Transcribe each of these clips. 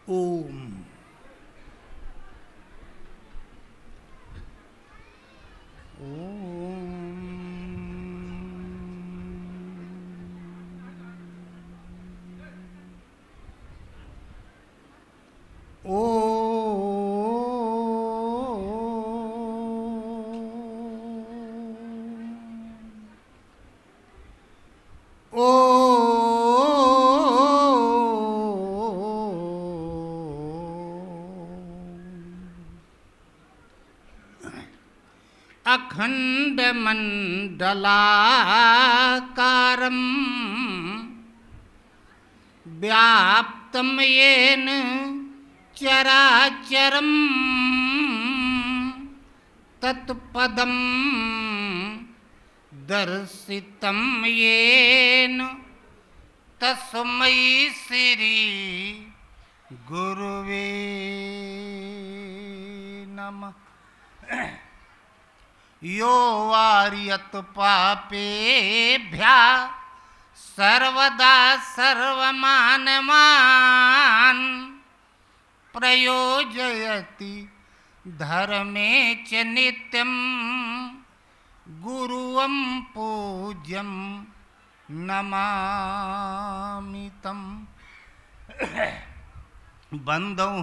ओम। अखण्डमण्डलाकारं व्याप्तं येन चराचरं तत्पदं दर्शितं येन तस्मै श्री गुरुवे नमः। यो वार्यत पापेभ्यः सर्वदा सर्वमानवान् प्रयोजयति धर्मे च नित्यं गुरुं पूज्यं नमामि तं। बंदौ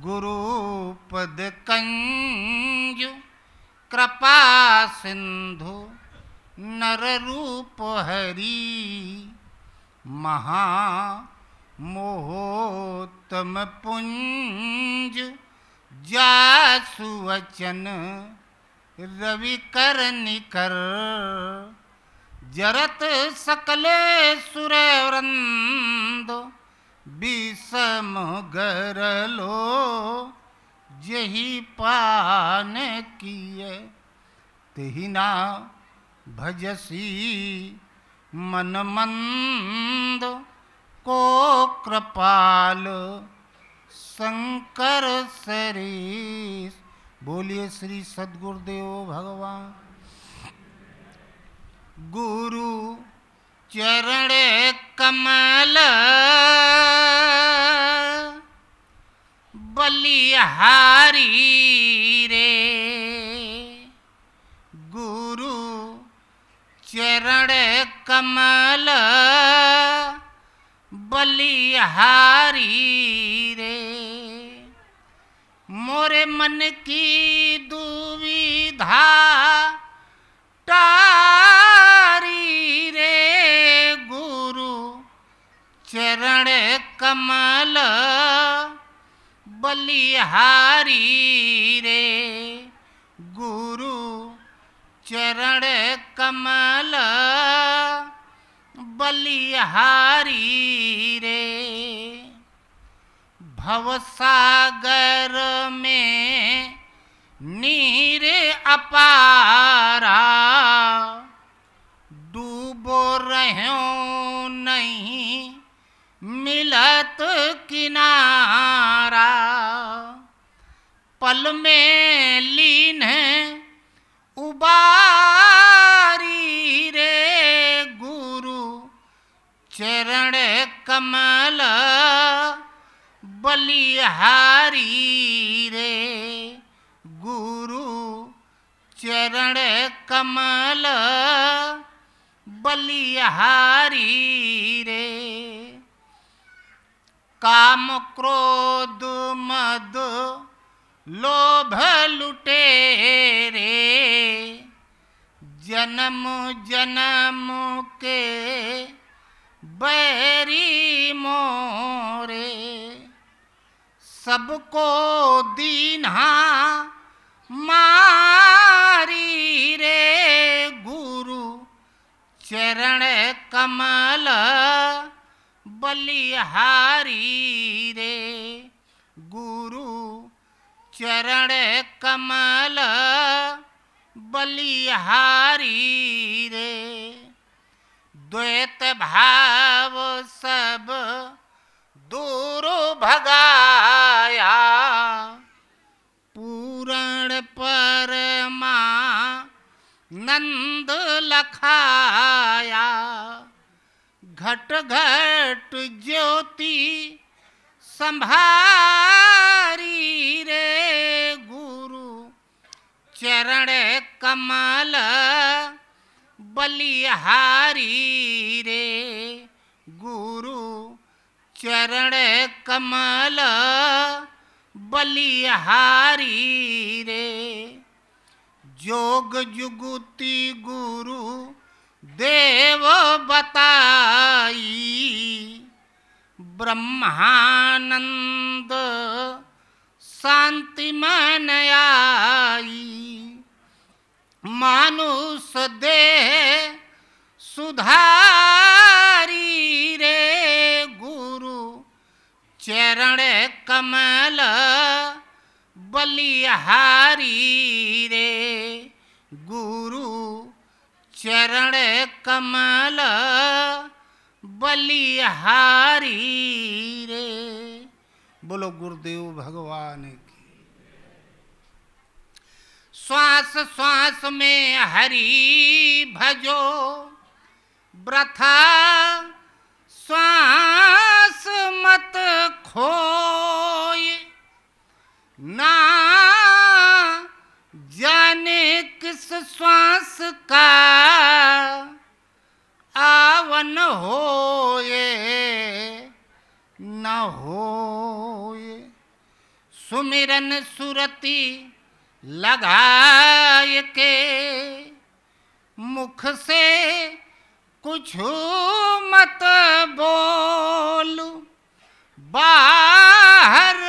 गुरुपदकंज कृपा सिंधु नररूप हरि महामोहोत्तम पुंज जासु वचन रविकर निकर जरत सकले सुरवृंद विषम गरलो जही पान किए तेहि ना भजसी मन मंद को कृपाल शंकर सरीस। बोलिए श्री सद्गुरुदेव भगवान। गुरु चरण कमल बलिहारी रे। गुरु चरण कमल बलिहारी रे। मोरे मन की दुविधा तारी रे। गुरु चरण कमल बलिहारी रे। गुरु चरण कमल बलिहारी रे। भवसागर में नीर अपारा डूबो रहो नहीं मिलत किनारा। पल में लीन उबारी रे। गुरु चरण कमल बलिहारी रे। गुरु चरण कमल बलिहारी रे। काम क्रोध मद लोभ लुटेरे जन्म जन्म के बैरी मोरे। सबको दीन्हा मारी रे। गुरु चरण कमल बलिहारी रे। गुरु चरण कमल बलिहारी रे। द्वैत भाव सब दूर भगाया पूर्ण परमानंद लखाया। घट घट ज्योति संभारी रे गुरु चरण कमल बलिहारी रे गुरु चरण कमल बलिहारी रे जोग जुगुति गुरु देव बताई ब्रह्मानंद शांति मन आई मानुष देह सुधारी रे गुरु चरण कमल बलिहारी रे गुरु चरण कमल बलिहारी रे। बोलो गुरुदेव भगवान की। श्वास श्वास में हरि भजो वृथा श्वास मत खोए ना जाने किस श्वास का आवन होए न होए सुमिरन सुरति लगाए के मुख से कुछ मत बोलू बाहर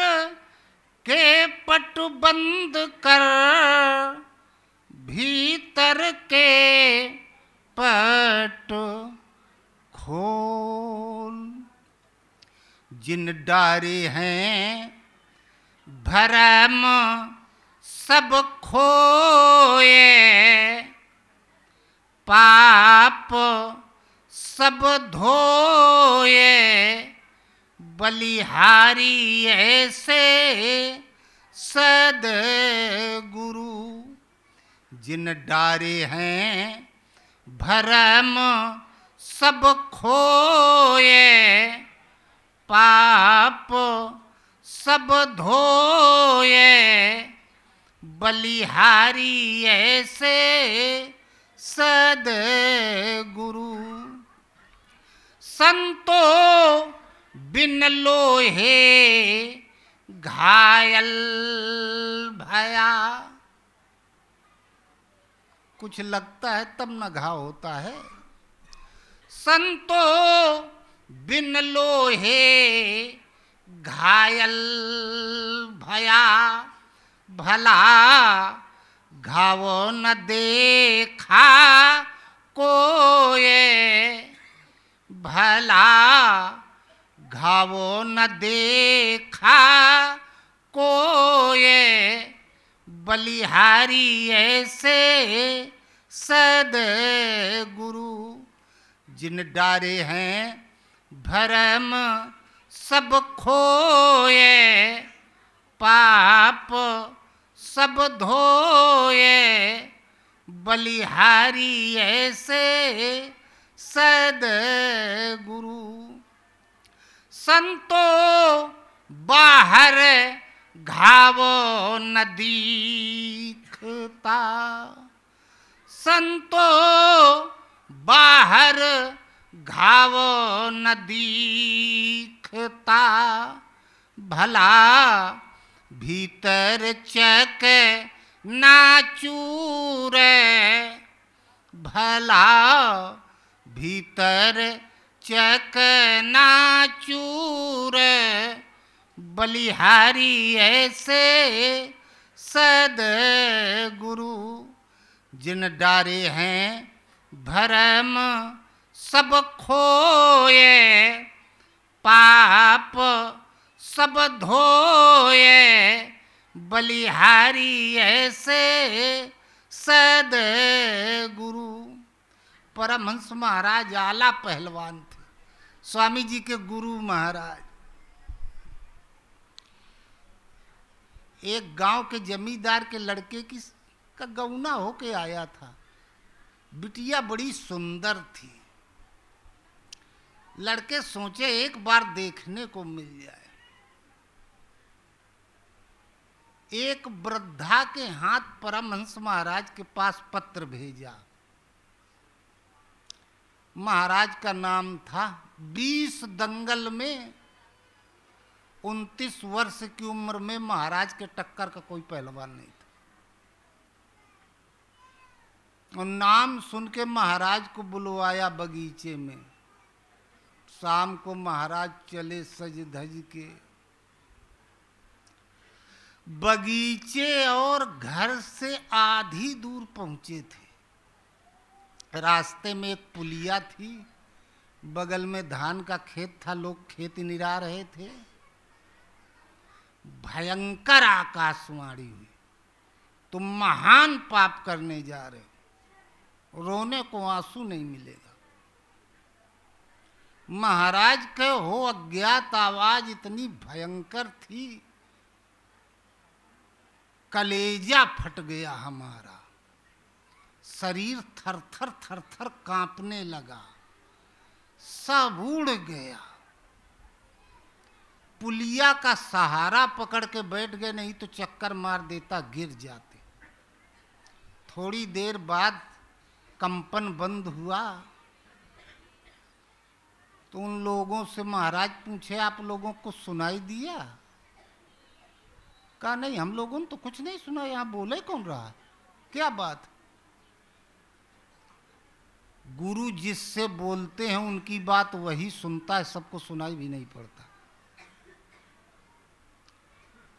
के पट बंद कर भीतर के पट खोल जिन डारे हैं भरम सब खोए पाप सब धोए बलिहारी ऐसे सद्गुरु जिन डारे हैं भरम सब खोए पाप सब धोए बलिहारी ऐसे सद्गुरु संतो बिन लोहे घायल भया कुछ लगता है तब न घाव होता है संतो बिन लोहे घायल भया भला घाव न देखा कोए भला घाव न देखा कोए बलिहारी ऐसे सद्गुरु जिन डारे हैं भरम सब खोए पाप सब धोए बलिहारी ऐसे सद्गुरु संतो बाहर घाव न दिखता संतो बाहर घाव न दिखता भला भीतर चक नाचूर भला भीतर चक नाचूर बलिहारी ऐसे सद्गुरु जिन डारे हैं भरम सब खोए पाप सब धोए बलिहारी ऐसे सद्गुरु। परमहंस महाराज आला पहलवान थे, स्वामी जी के गुरु महाराज। एक गांव के जमींदार के लड़के का गौना होके आया था। बिटिया बड़ी सुंदर थी। लड़के सोचे एक बार देखने को मिल जाए। एक वृद्धा के हाथ परमहंस महाराज के पास पत्र भेजा। महाराज का नाम था 20 दंगल में 29 वर्ष की उम्र में महाराज के टक्कर का कोई पहलवान नहीं था। और नाम सुन के महाराज को बुलवाया बगीचे में। शाम को महाराज चले सज धज के। बगीचे और घर से आधी दूर पहुंचे थे। रास्ते में एक पुलिया थी, बगल में धान का खेत था, लोग खेत निरा रहे थे। भयंकर आकाशवाणी हुई, तुम महान पाप करने जा रहे हो, रोने को आंसू नहीं मिलेगा। महाराज के हो अज्ञात आवाज इतनी भयंकर थी, कलेजा फट गया हमारा। शरीर थर थर थर थर कांपने लगा, सब उड़ गया। पुलिया का सहारा पकड़ के बैठ गए, नहीं तो चक्कर मार देता, गिर जाते। थोड़ी देर बाद कंपन बंद हुआ तो उन लोगों से महाराज पूछे, आप लोगों को सुनाई दिया? कहा नहीं, हम लोगों ने तो कुछ नहीं सुना, यहां बोले कौन रहा है, क्या बात? गुरु जिससे बोलते हैं उनकी बात वही सुनता है, सबको सुनाई भी नहीं पड़ता।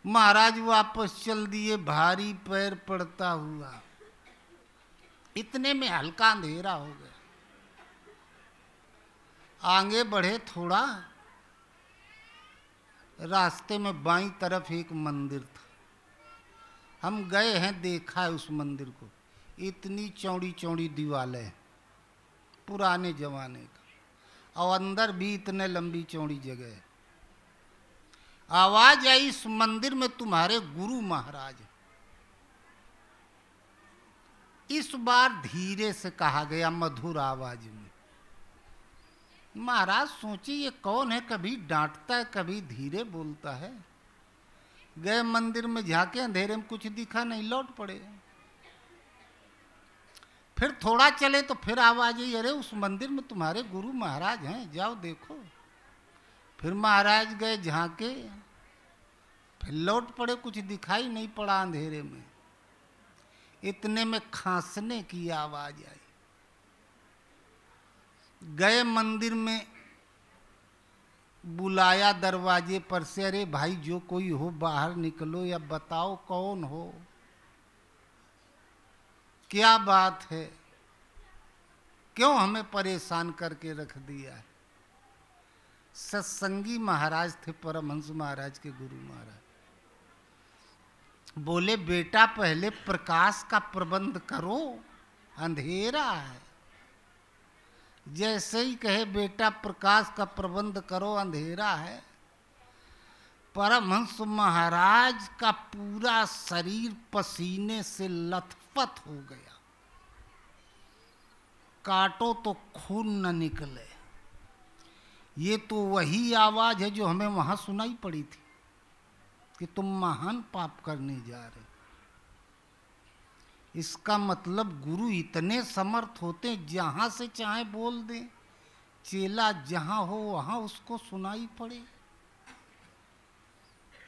महाराज वापस चल दिए, भारी पैर पड़ता हुआ। इतने में हल्का अंधेरा हो गया। आगे बढ़े थोड़ा, रास्ते में बाईं तरफ एक मंदिर था। हम गए हैं, देखा है उस मंदिर को। इतनी चौड़ी चौड़ी दीवारें हैं, पुराने जमाने का, और अंदर भी इतने लंबी चौड़ी जगह है। आवाज आई, इस मंदिर में तुम्हारे गुरु महाराज। इस बार धीरे से कहा गया, मधुर आवाज में। महाराज सोचे ये कौन है, कभी डांटता है कभी धीरे बोलता है। गए मंदिर में, झांके, अंधेरे में कुछ दिखा नहीं, लौट पड़े। फिर थोड़ा चले तो फिर आवाज आई, अरे उस मंदिर में तुम्हारे गुरु महाराज हैं, जाओ देखो। फिर महाराज गए, झांके, फिर लौट पड़े, कुछ दिखाई नहीं पड़ा अंधेरे में। इतने में खांसने की आवाज आई। गए मंदिर में, बुलाया दरवाजे पर से, अरे भाई जो कोई हो बाहर निकलो या बताओ कौन हो, क्या बात है, क्यों हमें परेशान करके रख दिया है। सत्संगी महाराज थे, परमहंस महाराज के गुरु महाराज। बोले बेटा पहले प्रकाश का प्रबंध करो, अंधेरा है। जैसे ही कहे बेटा प्रकाश का प्रबंध करो, अंधेरा है, परमहंस महाराज का पूरा शरीर पसीने से लथपथ हो गया। काटो तो खून न निकले। ये तो वही आवाज है जो हमें वहां सुनाई पड़ी थी कि तुम महान पाप करने जा रहे। इसका मतलब गुरु इतने समर्थ होते, जहां से चाहे बोल दे, चेला जहां हो वहां उसको सुनाई पड़े।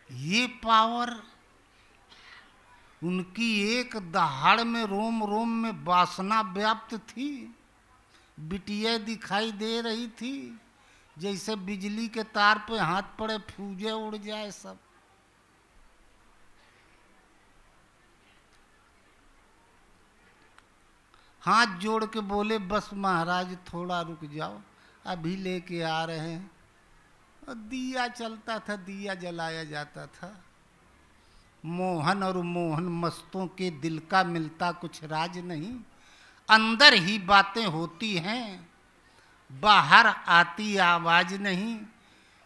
ये पावर उनकी एक दहाड़ में, रोम रोम में वासना व्याप्त थी। बिटिया दिखाई दे रही थी, जैसे बिजली के तार पे हाथ पड़े फ्यूजे उड़ जाए सब। हाथ जोड़ के बोले, बस महाराज थोड़ा रुक जाओ, अभी लेके आ रहे हैं। और दिया चलता था, दिया जलाया जाता था। मोहन और मोहन मस्तों के दिल का मिलता कुछ राज नहीं। अंदर ही बातें होती हैं, बाहर आती आवाज नहीं।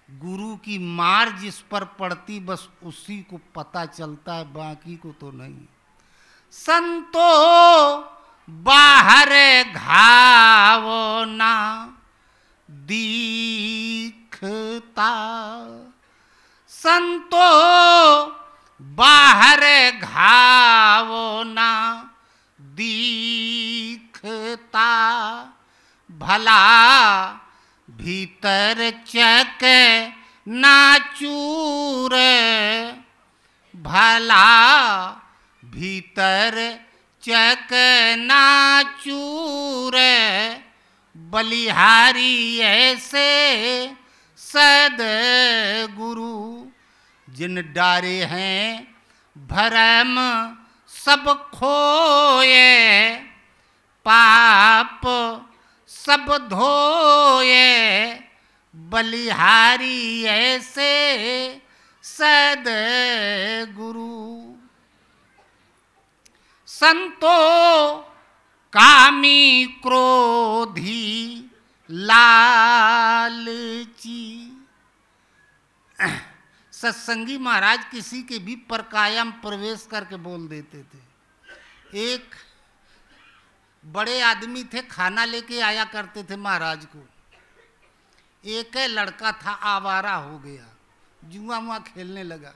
गुरु की मार जिस पर पड़ती बस उसी को पता चलता है, बाकी को तो नहीं। संतो बाहर घाव ना दिखता, संतो बाहर घाव ना दिखता, भला भीतर चक ना चूर, भला भीतर चक ना चूर, बलिहारी ऐसे सद्गुरु, जिन डारे हैं भरम सब खोए, पाप सब धोए, बलिहारी ऐसे सद्गुरु। संतो कामी क्रोधी लालची। सत्संगी महाराज किसी के भी परकाया में प्रवेश करके बोल देते थे। एक बड़े आदमी थे, खाना लेके आया करते थे महाराज को। एक लड़का था, आवारा हो गया, जुआ मुआ खेलने लगा।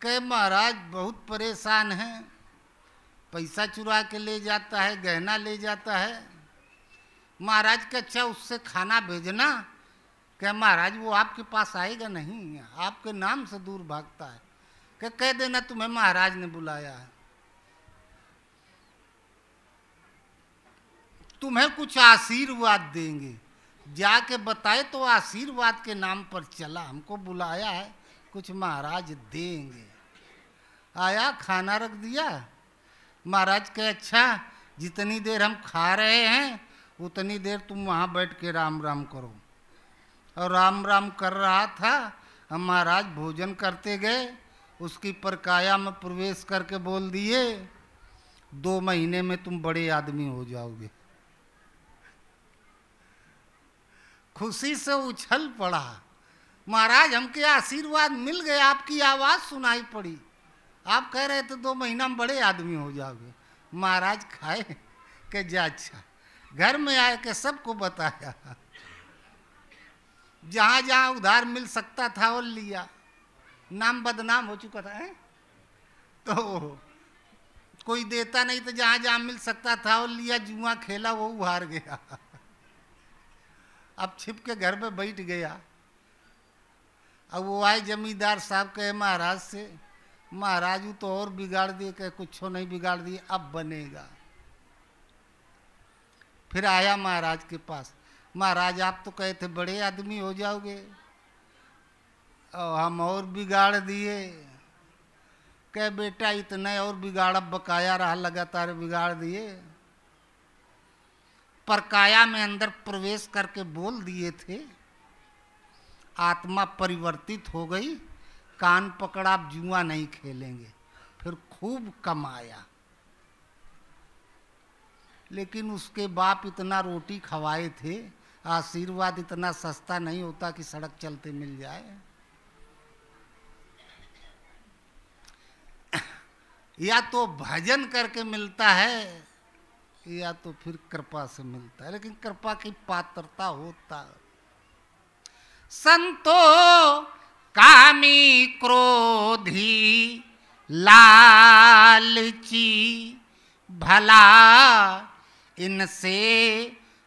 कहे महाराज बहुत परेशान है, पैसा चुरा के ले जाता है, गहना ले जाता है। महाराज के अच्छा उससे खाना भेजना। कह महाराज वो आपके पास आएगा नहीं, आपके नाम से दूर भागता है। कह देना तुम्हें महाराज ने बुलाया है, तुम्हें कुछ आशीर्वाद देंगे। जाके बताए तो आशीर्वाद के नाम पर चला, हमको बुलाया है, कुछ महाराज देंगे। आया, खाना रख दिया। महाराज कहे अच्छा जितनी देर हम खा रहे हैं उतनी देर तुम वहाँ बैठ के राम राम करो। और राम राम कर रहा था, हम महाराज भोजन करते गए, उसकी परकाया में प्रवेश करके बोल दिए 2 महीने में तुम बड़े आदमी हो जाओगे। खुशी से उछल पड़ा, महाराज हमके आशीर्वाद मिल गए, आपकी आवाज़ सुनाई पड़ी, आप कह रहे थे 2 महीना में बड़े आदमी हो जाओगे। महाराज खाए के जा, अच्छा घर में आए के सबको बताया, जहाँ जहाँ उधार मिल सकता था और लिया, नाम बदनाम हो चुका था है? तो कोई देता नहीं, तो जहाँ जहाँ मिल सकता था और लिया, जुआ खेला, वो उहार गया। अब छिप के घर पे बैठ गया। अब वो आए जमींदार साहब, कहे महाराज से, महाराज वो तो और बिगाड़ दिए। कहे कुछ नहीं बिगाड़ दिए, अब बनेगा। फिर आया महाराज के पास, महाराज आप तो कहे थे बड़े आदमी हो जाओगे, और हम और बिगाड़ दिए। कहे बेटा इतना और बिगाड़, बकाया रहा, लगातार बिगाड़ दिए। परकाया में अंदर प्रवेश करके बोल दिए थे, आत्मा परिवर्तित हो गई, कान पकड़ा, आप जुआ नहीं खेलेंगे। फिर खूब कमाया, लेकिन उसके बाप इतना रोटी खवाए थे, आशीर्वाद इतना सस्ता नहीं होता कि सड़क चलते मिल जाए। या तो भजन करके मिलता है, या तो फिर कृपा से मिलता है, लेकिन कृपा की पात्रता होता। संतो कामी क्रोधी लालची, भला इनसे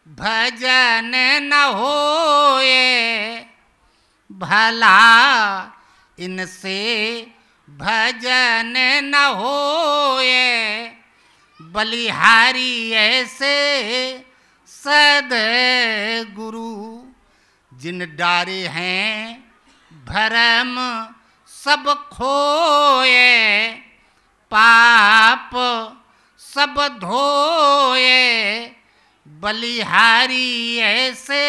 भजन न होए, भला इनसे भजन न होए, बलिहारी ऐसे सद्गुरु, जिन डारे हैं भरम सब खोए, पाप सब धोए, बलिहारी ऐसे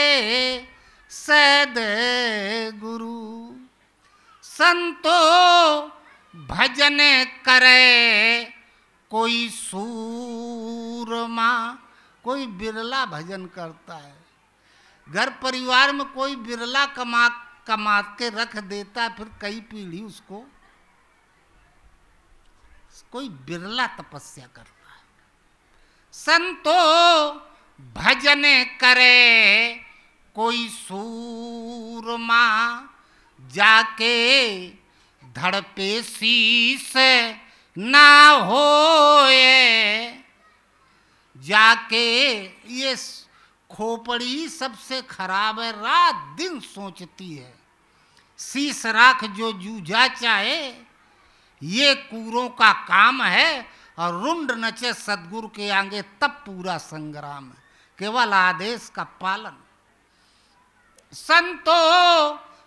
सद्गुरु। संतो भजन करे कोई सूरमा, कोई बिरला भजन करता है। घर परिवार में कोई बिरला कमा के रख देता, फिर कई पीढ़ी उसको, कोई बिरला तपस्या करता है। संतो भजन करे कोई सूरमा, जाके धड़ पे शीस ना होए, जाके ये खोपड़ी सबसे खराब है, रात दिन सोचती है। शीस राख जो जूझा चाहे, ये कूरों का काम है, और रुंड नचे सदगुरु के आगे तब पूरा संग्राम है। केवल आदेश का पालन। संतो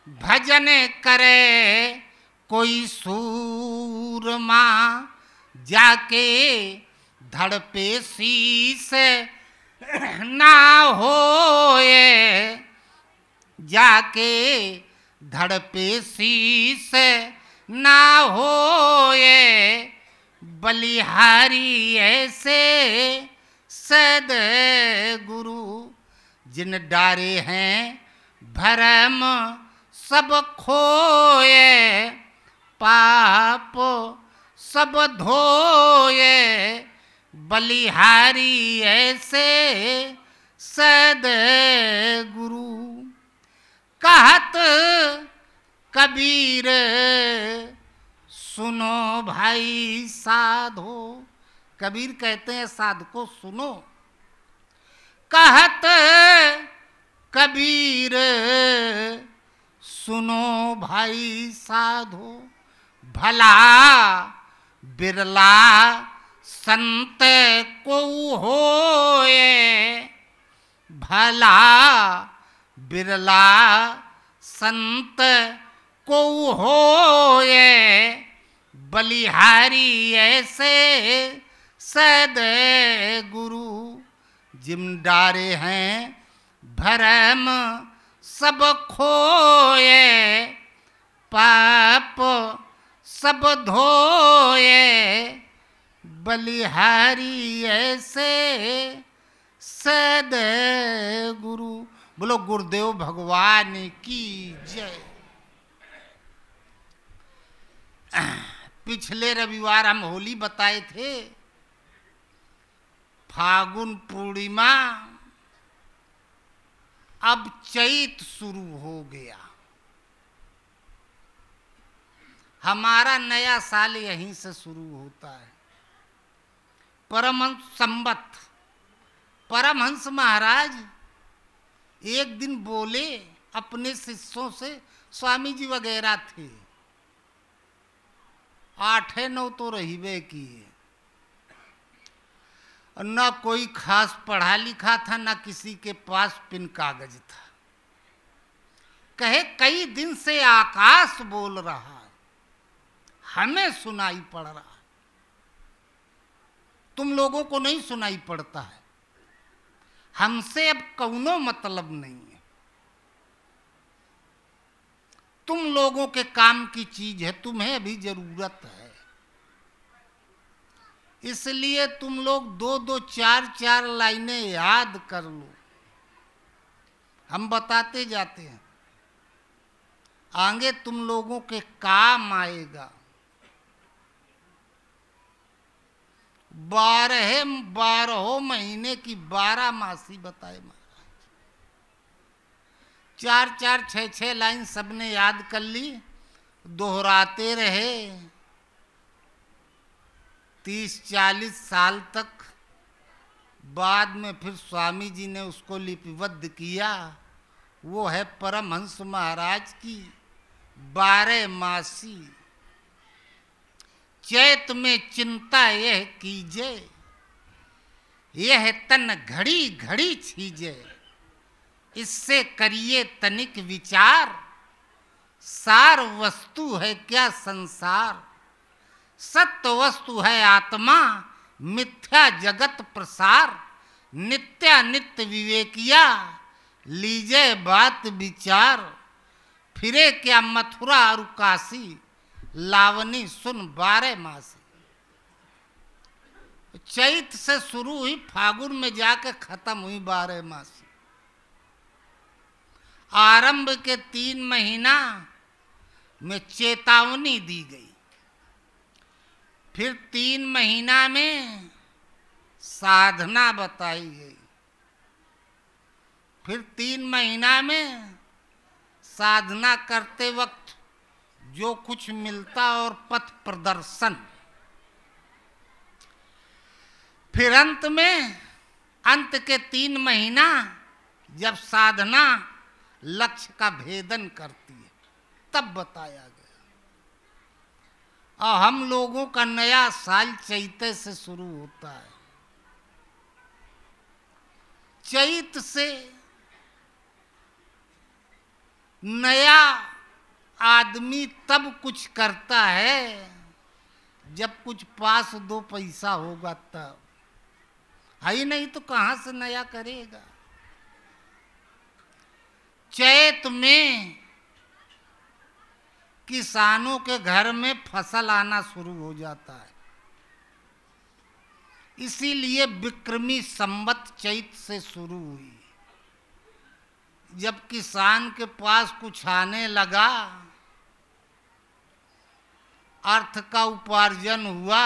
भजन करे कोई सूरमा, जाके धड़ पे शीस ना होए, जाके धड़ पे शीस ना होए, बलिहारी ऐसे सद गुरु, जिन डारे हैं भरम सब खोए, पाप सब धोए, बलिहारी ऐसे सद गुरु। कहत कबीर सुनो भाई साधो, कबीर कहते हैं साधको सुनो। कहत कबीर सुनो भाई साधो, भला बिरला संत को होए, भला बिरला संत को होए, बलिहारी ऐसे सद गुरु, जिम डारे हैं भरम सब खोए, पाप सब धोए, बलिहारी ऐसे सद गुरु। बोलो गुरुदेव भगवान की जय। पिछले रविवार हम होली बताए थे, फागुन पूर्णिमा, अब चैत शुरू हो गया। हमारा नया साल यहीं से शुरू होता है। परमहंस संवत परमहंस महाराज एक दिन बोले अपने शिष्यों से, स्वामी जी वगैरह थे, 8-9 तो रहीबे किए, न कोई खास पढ़ा लिखा था, न किसी के पास पिन कागज था। कहे कई दिन से आकाश बोल रहा है, हमें सुनाई पड़ रहा है, तुम लोगों को नहीं सुनाई पड़ता है। हमसे अब कौनो मतलब नहीं है, तुम लोगों के काम की चीज है, तुम्हें अभी जरूरत है, इसलिए तुम लोग 2-2, 4-4 लाइनें याद कर लो, हम बताते जाते हैं, आगे तुम लोगों के काम आएगा। 12 महीने की 12 मासी बताए महाराज। 4-4, 6-6 लाइन सबने याद कर ली, दोहराते रहे 30-40 साल तक। बाद में फिर स्वामी जी ने उसको लिपिबद्ध किया। वो है परमहंस महाराज की 12 मासी। चैत में चिंता यह कीजे, यह तन घड़ी घड़ी छीजे, इससे करिए तनिक विचार, सार वस्तु है क्या संसार, सत्य वस्तु है आत्मा, मिथ्या जगत प्रसार, नित्यानित्य विवेकिया, लीजे बात विचार, फिरे क्या मथुरा और काशी, लावनी सुन 12 मासी। चैत से शुरू हुई, फागुन में जाके खत्म हुई 12 मासी। आरंभ के 3 महीना में चेतावनी दी गई, फिर 3 महीना में साधना बताई गई, फिर 3 महीना में साधना करते वक्त जो कुछ मिलता और पथ प्रदर्शन। फिर अंत के 3 महीना जब साधना लक्ष्य का भेदन करती है तब बताया गया। और हम लोगों का नया साल चैत से शुरू होता है। चैत से नया आदमी तब कुछ करता है जब कुछ पास 2 पैसा होगा तब, है ही नहीं तो कहां से नया करेगा। चैत में किसानों के घर में फसल आना शुरू हो जाता है। इसीलिए विक्रमी संवत चैत से शुरू हुई। जब किसान के पास कुछ आने लगा, अर्थ का उपार्जन हुआ,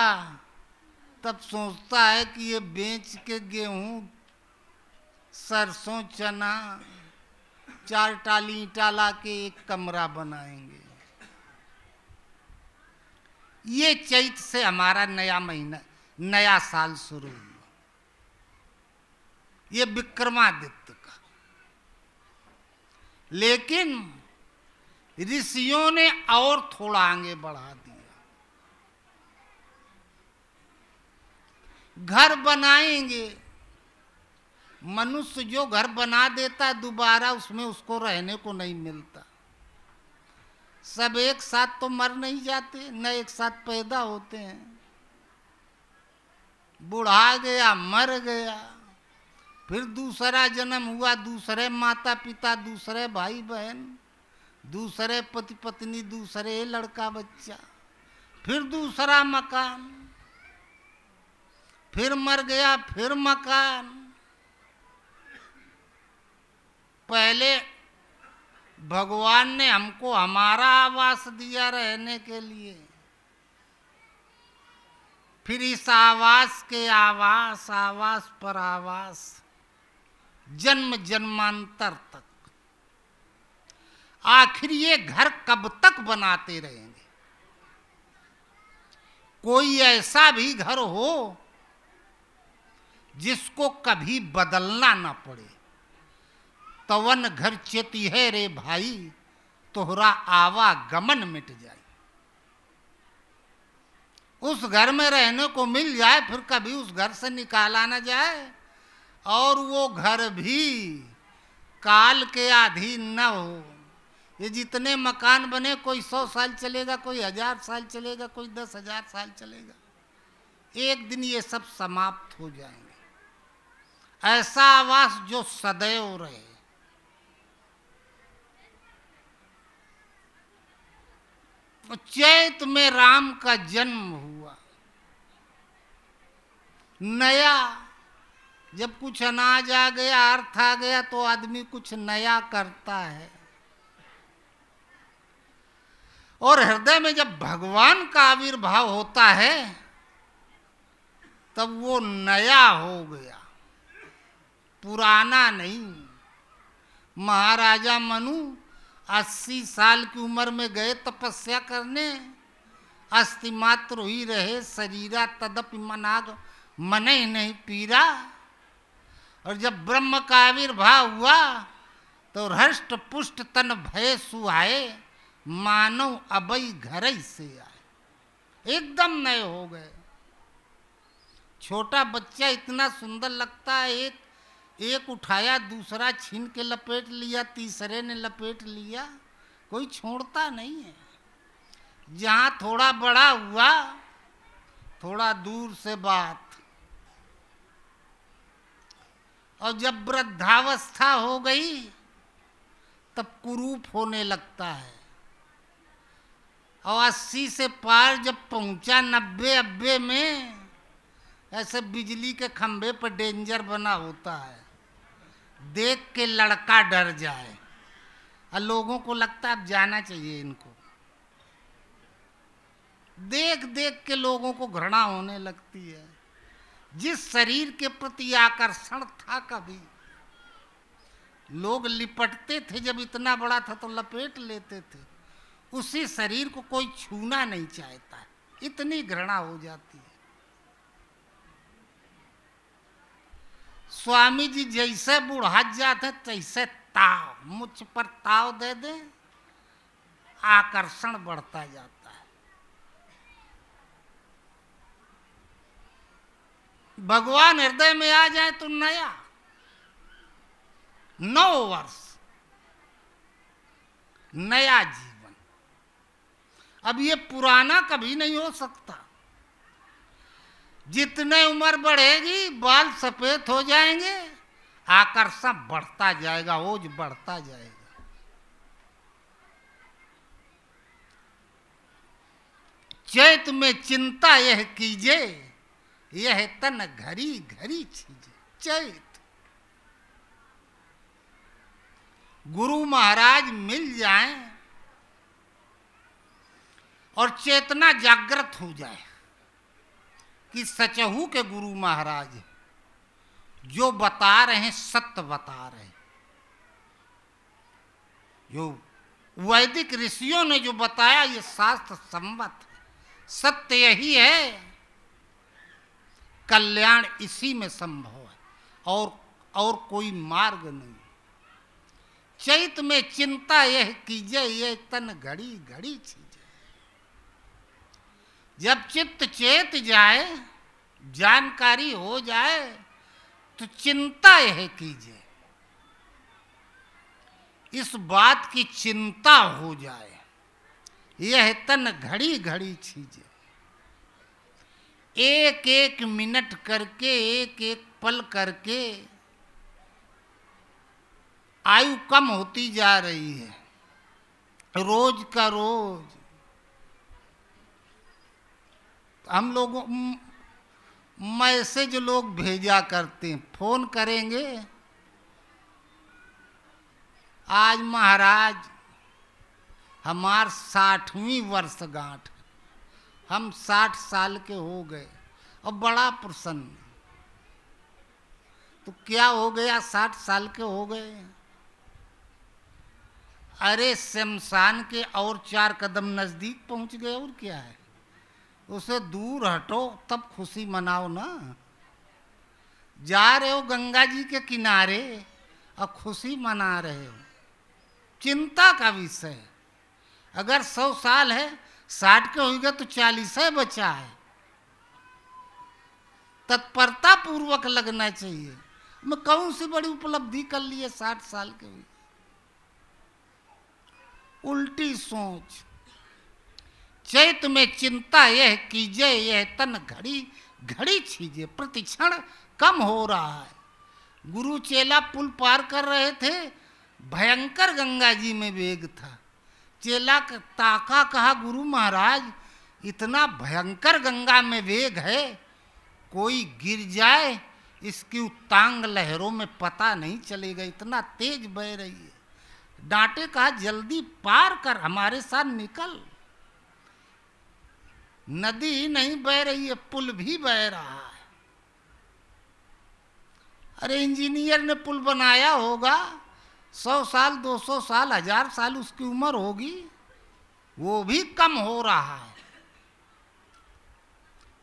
तब सोचता है कि ये बेच के गेहूं, सरसों, चना 4 टाली ईंटा ला के एक कमरा बनाएंगे। ये चैत से हमारा नया महीना, नया साल शुरू हुआ। ये विक्रमादित्य का। लेकिन ऋषियों ने और थोड़ा आगे बढ़ा दिया। घर बनाएंगे। मनुष्य जो घर बना देता है दोबारा उसमें उसको रहने को नहीं मिलता। सब एक साथ तो मर नहीं जाते, न एक साथ पैदा होते हैं। बुढ़ा गया, मर गया, फिर दूसरा जन्म हुआ, दूसरे माता पिता, दूसरे भाई बहन, दूसरे पति पत्नी, दूसरे लड़का बच्चा, फिर दूसरा मकान, फिर मर गया, फिर मकान। पहले भगवान ने हमको हमारा आवास दिया रहने के लिए, फिर इस आवास के आवास, आवास पर आवास, जन्म जन्मांतर तक। आखिर ये घर कब तक बनाते रहेंगे? कोई ऐसा भी घर हो जिसको कभी बदलना ना पड़े। तवन घर चेती है रे भाई, तोहरा आवागमन मिट जाए। उस घर में रहने को मिल जाए, फिर कभी उस घर से निकाला ना जाए, और वो घर भी काल के अधीन न हो। ये जितने मकान बने, कोई 100 साल चलेगा, कोई 1000 साल चलेगा, कोई 10,000 साल चलेगा। एक दिन ये सब समाप्त हो जाएंगे। ऐसा आवास जो सदैव रहे। चैत में राम का जन्म हुआ। नया, जब कुछ अनाज आ गया, अर्थ आ गया, तो आदमी कुछ नया करता है। और हृदय में जब भगवान का आविर्भाव होता है तब वो नया हो गया, पुराना नहीं। महाराजा मनु 80 साल की उम्र में गए तपस्या करने। अस्थि मात्र ही रहे शरीरा, तदपि मनाग मन ही नहीं पीरा। और जब ब्रह्म का आविर्भाव हुआ तो हृष्ट पुष्ट तन भय सुहाए, मानव अबई घर ही से आए। एकदम नए हो गए। छोटा बच्चा इतना सुंदर लगता है, एक उठाया, दूसरा छीन के लपेट लिया, तीसरे ने लपेट लिया, कोई छोड़ता नहीं है। जहाँ थोड़ा बड़ा हुआ, थोड़ा दूर से बात। और जब वृद्धावस्था हो गई तब कुरूप होने लगता है। और 80 से पार जब पहुंचा, 90 में ऐसे बिजली के खंभे पर डेंजर बना होता है। देख के लड़का डर जाए और लोगों को लगता है अब जाना चाहिए इनको। देख देख के लोगों को घृणा होने लगती है। जिस शरीर के प्रति आकर्षण था, कभी लोग लिपटते थे, जब इतना बड़ा था तो लपेट लेते थे। उसी शरीर को कोई छूना नहीं चाहता है, इतनी घृणा हो जाती है। स्वामी जी जैसे बुढ़ा जाते तैसे ताव, मुझ पर ताव दे दे, आकर्षण बढ़ता जाता है। भगवान हृदय में आ जाए तो नया 9 वर्ष नया जीवन। अब ये पुराना कभी नहीं हो सकता। जितने उम्र बढ़ेगी बाल सफेद हो जाएंगे, आकर्षण बढ़ता जाएगा, ओज बढ़ता जाएगा। चैत में चिंता यह कीजे, यह तन घड़ी घड़ी छीजे। चैत गुरु महाराज मिल जाएं और चेतना जागृत हो जाए कि सचहू के गुरु महाराज जो बता रहे हैं सत्य बता रहे हैं। जो वैदिक ऋषियों ने जो बताया ये शास्त्र सम्मत है, सत्य यही है, कल्याण इसी में संभव है और कोई मार्ग नहीं। चैत में चिंता यह कीजिए, ये तन घड़ी घड़ी छीजे। जब चित्त चेत जाए, जानकारी हो जाए, तो चिंता यह कीजिए, इस बात की चिंता हो जाए, यह तन घड़ी घड़ी छीजे। एक एक मिनट करके, एक एक पल करके आयु कम होती जा रही है, रोज का रोज। हम लोगों मैसेज लोग भेजा करते हैं, फोन करेंगे, आज महाराज हमार 60वीं वर्षगांठ, हम 60 साल के हो गए और बड़ा प्रसन्न। तो क्या हो गया, 60 साल के हो गए? अरे शमशान के और 4 कदम नजदीक पहुंच गए, और क्या है, उसे दूर हटो तब खुशी मनाओ ना। जा रहे हो गंगा जी के किनारे और खुशी मना रहे हो, चिंता का विषय। अगर 100 साल है, 60 के होगा तो 40 बचा है, तत्परता पूर्वक लगना चाहिए। मैं कौन सी बड़ी उपलब्धि कर ली है 60 साल के हुई, उल्टी सोच। चैत में चिंता यह कीजिए, यह तन घड़ी घड़ी छीजे। प्रतिक्षण कम हो रहा है। गुरु चेला पुल पार कर रहे थे, भयंकर गंगा जी में वेग था। चेला ताका, कहा गुरु महाराज इतना भयंकर गंगा में वेग है, कोई गिर जाए इसकी उत्तांग लहरों में पता नहीं चलेगा, इतना तेज बह रही है। डांटे, कहा जल्दी पार कर, हमारे साथ निकल। नदी नहीं बह रही है, पुल भी बह रहा है। अरे इंजीनियर ने पुल बनाया होगा, 100 साल 200 साल 1000 साल उसकी उम्र होगी, वो भी कम हो रहा है।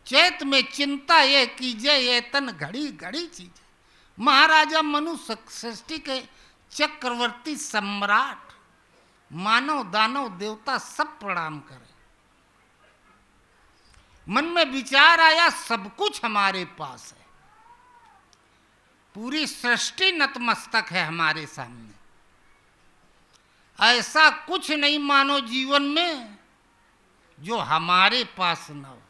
चैत में चिंता ये कीजिए, ये तन घड़ी घड़ी चीज। महाराजा मनु सृष्टि के चक्रवर्ती सम्राट, मानव दानव देवता सब प्रणाम करें। मन में विचार आया सब कुछ हमारे पास है, पूरी सृष्टि नतमस्तक है हमारे सामने। ऐसा कुछ नहीं मानो जीवन में जो हमारे पास न हो।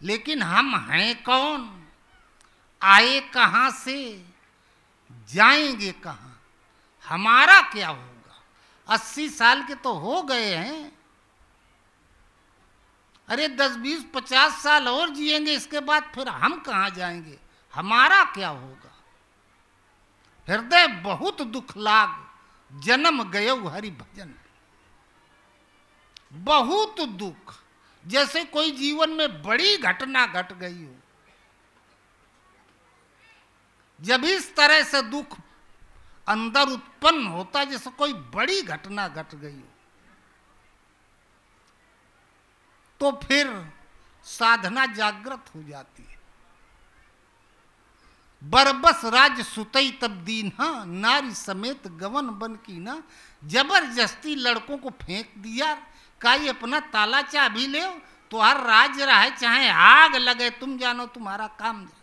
लेकिन हम हैं कौन, आए कहां से, जाएंगे कहां, हमारा क्या होगा? 80 साल के तो हो गए हैं। अरे 10 20 50 साल और जिएंगे, इसके बाद फिर हम कहां जाएंगे, हमारा क्या होगा? हृदय बहुत दुख लाग, जन्म गयो हरि भजन। बहुत दुख, जैसे कोई जीवन में बड़ी घटना घट गई हो। जब इस तरह से दुख अंदर उत्पन्न होता है, जैसे कोई बड़ी घटना घट गई हो, तो फिर साधना जागृत हो जाती है। बरबस राज सुतई तब दीन्हा, नारी समेत गवन बन की ना। जबरदस्ती लड़कों को फेंक दिया, काई अपना ताला चाबी ले, तो हर राज रहे चाहे आग लगे, तुम जानो तुम्हारा काम जाने।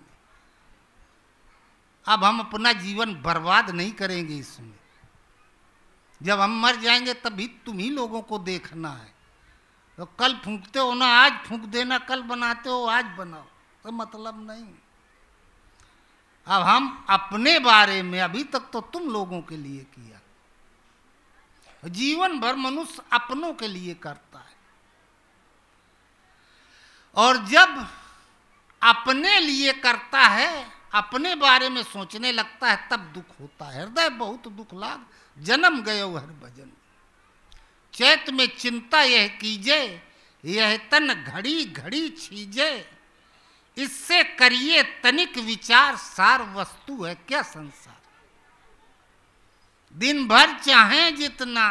अब हम अपना जीवन बर्बाद नहीं करेंगे इसमें। जब हम मर जाएंगे तभी तुम ही लोगों को देखना है। तो कल फूंकते हो ना, आज फूंक देना, कल बनाते हो आज बनाओ, तो मतलब नहीं। अब हम अपने बारे में, अभी तक तो तुम लोगों के लिए किया, जीवन भर मनुष्य अपनों के लिए करता है। और जब अपने लिए करता है, अपने बारे में सोचने लगता है, तब दुख होता है। हृदय बहुत दुख लाग, जन्म गयो हर भजन। चैत में चिंता यह कीजे, यह तन घड़ी घड़ी छीजे। इससे करिए तनिक विचार, सार वस्तु है क्या संसार। दिन भर चाहे जितना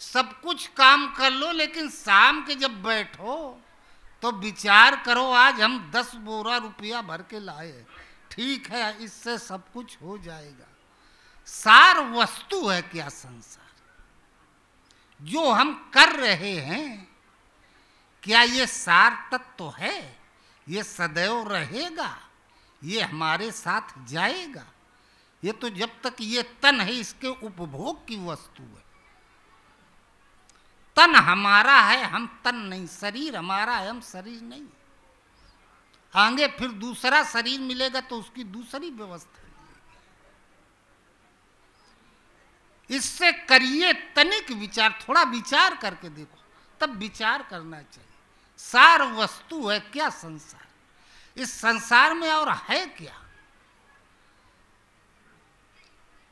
सब कुछ काम कर लो, लेकिन शाम के जब बैठो तो विचार करो, आज हम 10 बोरा रुपया भर के लाए, ठीक है, इससे सब कुछ हो जाएगा। सार वस्तु है क्या संसार। जो हम कर रहे हैं, क्या ये सार तत्व है, ये सदैव रहेगा, ये हमारे साथ जाएगा। ये तो जब तक ये तन है, इसके उपभोग की वस्तु है। तन हमारा है, हम तन नहीं। शरीर हमारा है, हम शरीर नहीं। आगे फिर दूसरा शरीर मिलेगा तो उसकी दूसरी व्यवस्था। इससे करिए तनिक विचार, थोड़ा विचार करके देखो, तब विचार करना चाहिए। सार वस्तु है क्या संसार। इस संसार में और है क्या।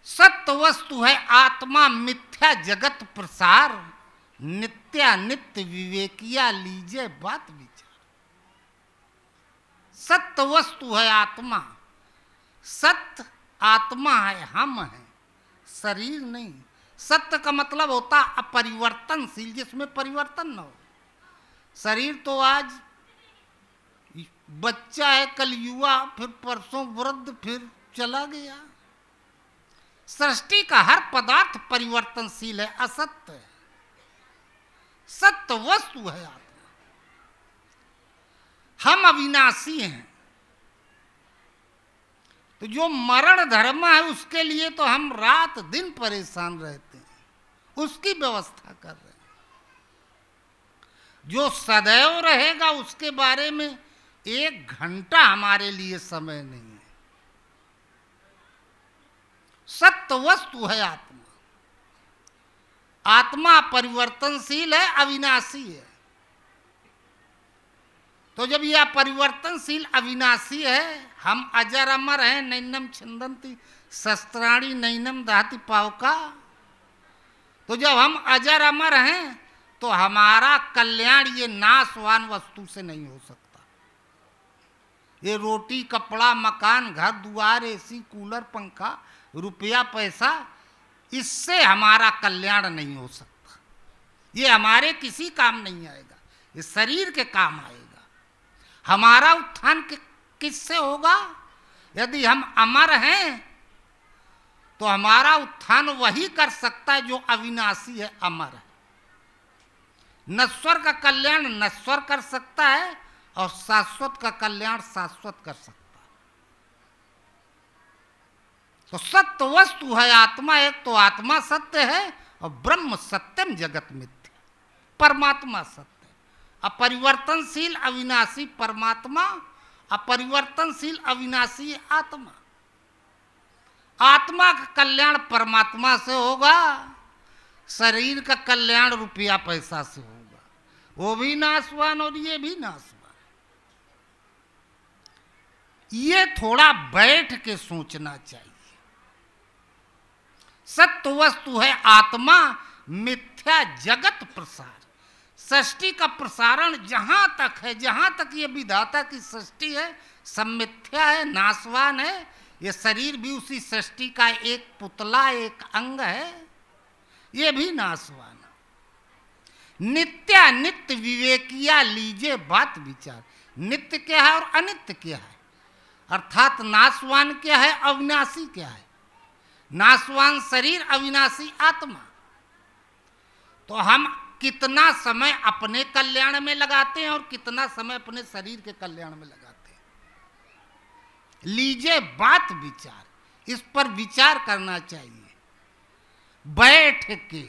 सत्य वस्तु है आत्मा, मिथ्या जगत प्रसार। नित्यानित्य विवेकिया लीजिए बात विचार। सत्य वस्तु है आत्मा, सत्य आत्मा है, हम हैं, शरीर नहीं। सत्य का मतलब होता अपरिवर्तनशील, जिसमें परिवर्तन न हो। शरीर तो आज बच्चा है, कल युवा, फिर परसों वृद्ध, फिर चला गया। सृष्टि का हर पदार्थ परिवर्तनशील है, असत्य है। सत्य वस्तु है आत्मा। हम अविनाशी हैं। तो जो मरण धर्म है, उसके लिए तो हम रात दिन परेशान रहते हैं, उसकी व्यवस्था कर रहे हैं। जो सदैव रहेगा, उसके बारे में 1 घंटा हमारे लिए समय नहीं है। सत्य वस्तु है आत्मा। आत्मा परिवर्तनशील है, अविनाशी है। तो जब यह परिवर्तनशील अविनाशी है, हम अजर अमर हैं, नैनम छिंदंती शस्त्राणी नैनम दहति पावका। तो जब हम अजर अमर हैं, तो हमारा कल्याण ये नाशवान वस्तु से नहीं हो सकता। ये रोटी कपड़ा मकान घर द्वार एसी कूलर पंखा रुपया पैसा, इससे हमारा कल्याण नहीं हो सकता। ये हमारे किसी काम नहीं आएगा, ये शरीर के काम आएगा। हमारा उत्थान किससे होगा। यदि हम अमर हैं तो हमारा उत्थान वही कर सकता है जो अविनाशी है, अमर है। नश्वर का कल्याण नश्वर कर सकता है और शाश्वत का कल्याण शाश्वत कर सकता है। तो सत्य वस्तु है आत्मा। एक तो आत्मा सत्य है और ब्रह्म सत्यम जगत मिथ्या, परमात्मा सत्य। अपरिवर्तनशील अविनाशी परमात्मा, अपरिवर्तनशील अविनाशी आत्मा। आत्मा का कल्याण परमात्मा से होगा, शरीर का कल्याण रुपया पैसा से होगा। वो भी नाशवान और ये भी नाशवान। ये थोड़ा बैठ के सोचना चाहिए। सत्य वस्तु है आत्मा, मिथ्या जगत प्रसार। सृष्टि का प्रसारण जहां तक है, जहां तक ये विधाता की सृष्टि है, सब मिथ्या है, नाशवान है। ये शरीर भी उसी सृष्टि का एक पुतला, एक अंग है, ये भी नाशवान है। नित्यानित्य विवेकिया लीजे बात विचार। नित्य क्या है और अनित्य क्या है, अर्थात नाशवान क्या है, अविनाशी क्या है। नाशवान शरीर, अविनाशी आत्मा। तो हम कितना समय अपने कल्याण में लगाते हैं और कितना समय अपने शरीर के कल्याण में लगाते हैं। लीजिए बात विचार, इस पर विचार करना चाहिए। बैठ के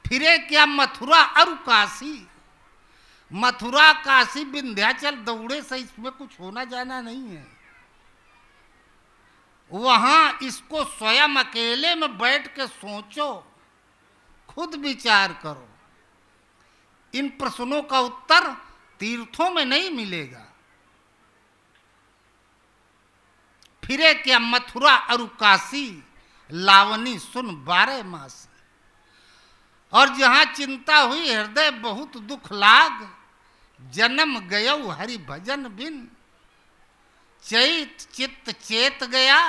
फिरे क्या मथुरा और काशी। मथुरा काशी विंध्याचल दौड़े से इसमें कुछ होना जाना नहीं है। वहां इसको स्वयं अकेले में बैठ के सोचो, खुद विचार करो। इन प्रश्नों का उत्तर तीर्थों में नहीं मिलेगा। फिरे क्या मथुरा और काशी, लावनी सुन 12 मास। और जहां चिंता हुई हृदय बहुत दुख लाग, जन्म गयो हरि भजन बिन। चैत चित्त चेत गया,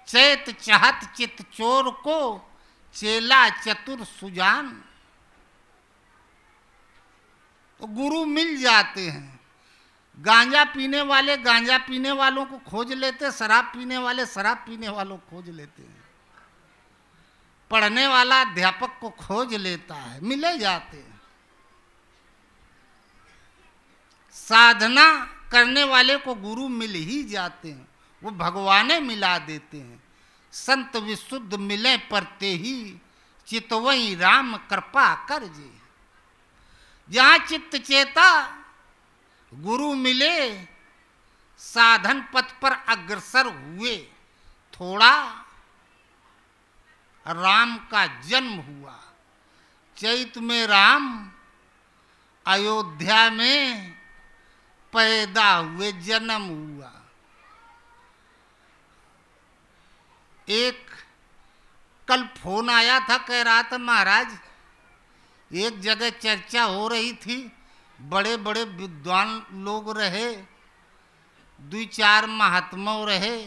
चैत चाहत चित्त चोर को, चेला चतुर सुजान। तो गुरु मिल जाते हैं। गांजा पीने वाले गांजा पीने वालों को खोज लेते, शराब पीने वाले शराब पीने वालों को खोज लेते हैं। पढ़ने वाला अध्यापक को खोज लेता है, मिले जाते हैं। साधना करने वाले को गुरु मिल ही जाते हैं, वो भगवाने मिला देते हैं। संत विशुद्ध मिले परते ही, चितवई राम कृपा कर जे। जहां चित्त चेता गुरु मिले, साधन पथ पर अग्रसर हुए। थोड़ा राम का जन्म हुआ। चैत में राम अयोध्या में पैदा हुए, जन्म हुआ। एक कल फोन आया था, कह रहा था महाराज एक जगह चर्चा हो रही थी, बड़े बड़े विद्वान लोग रहे, 2-4 महात्मा रहे,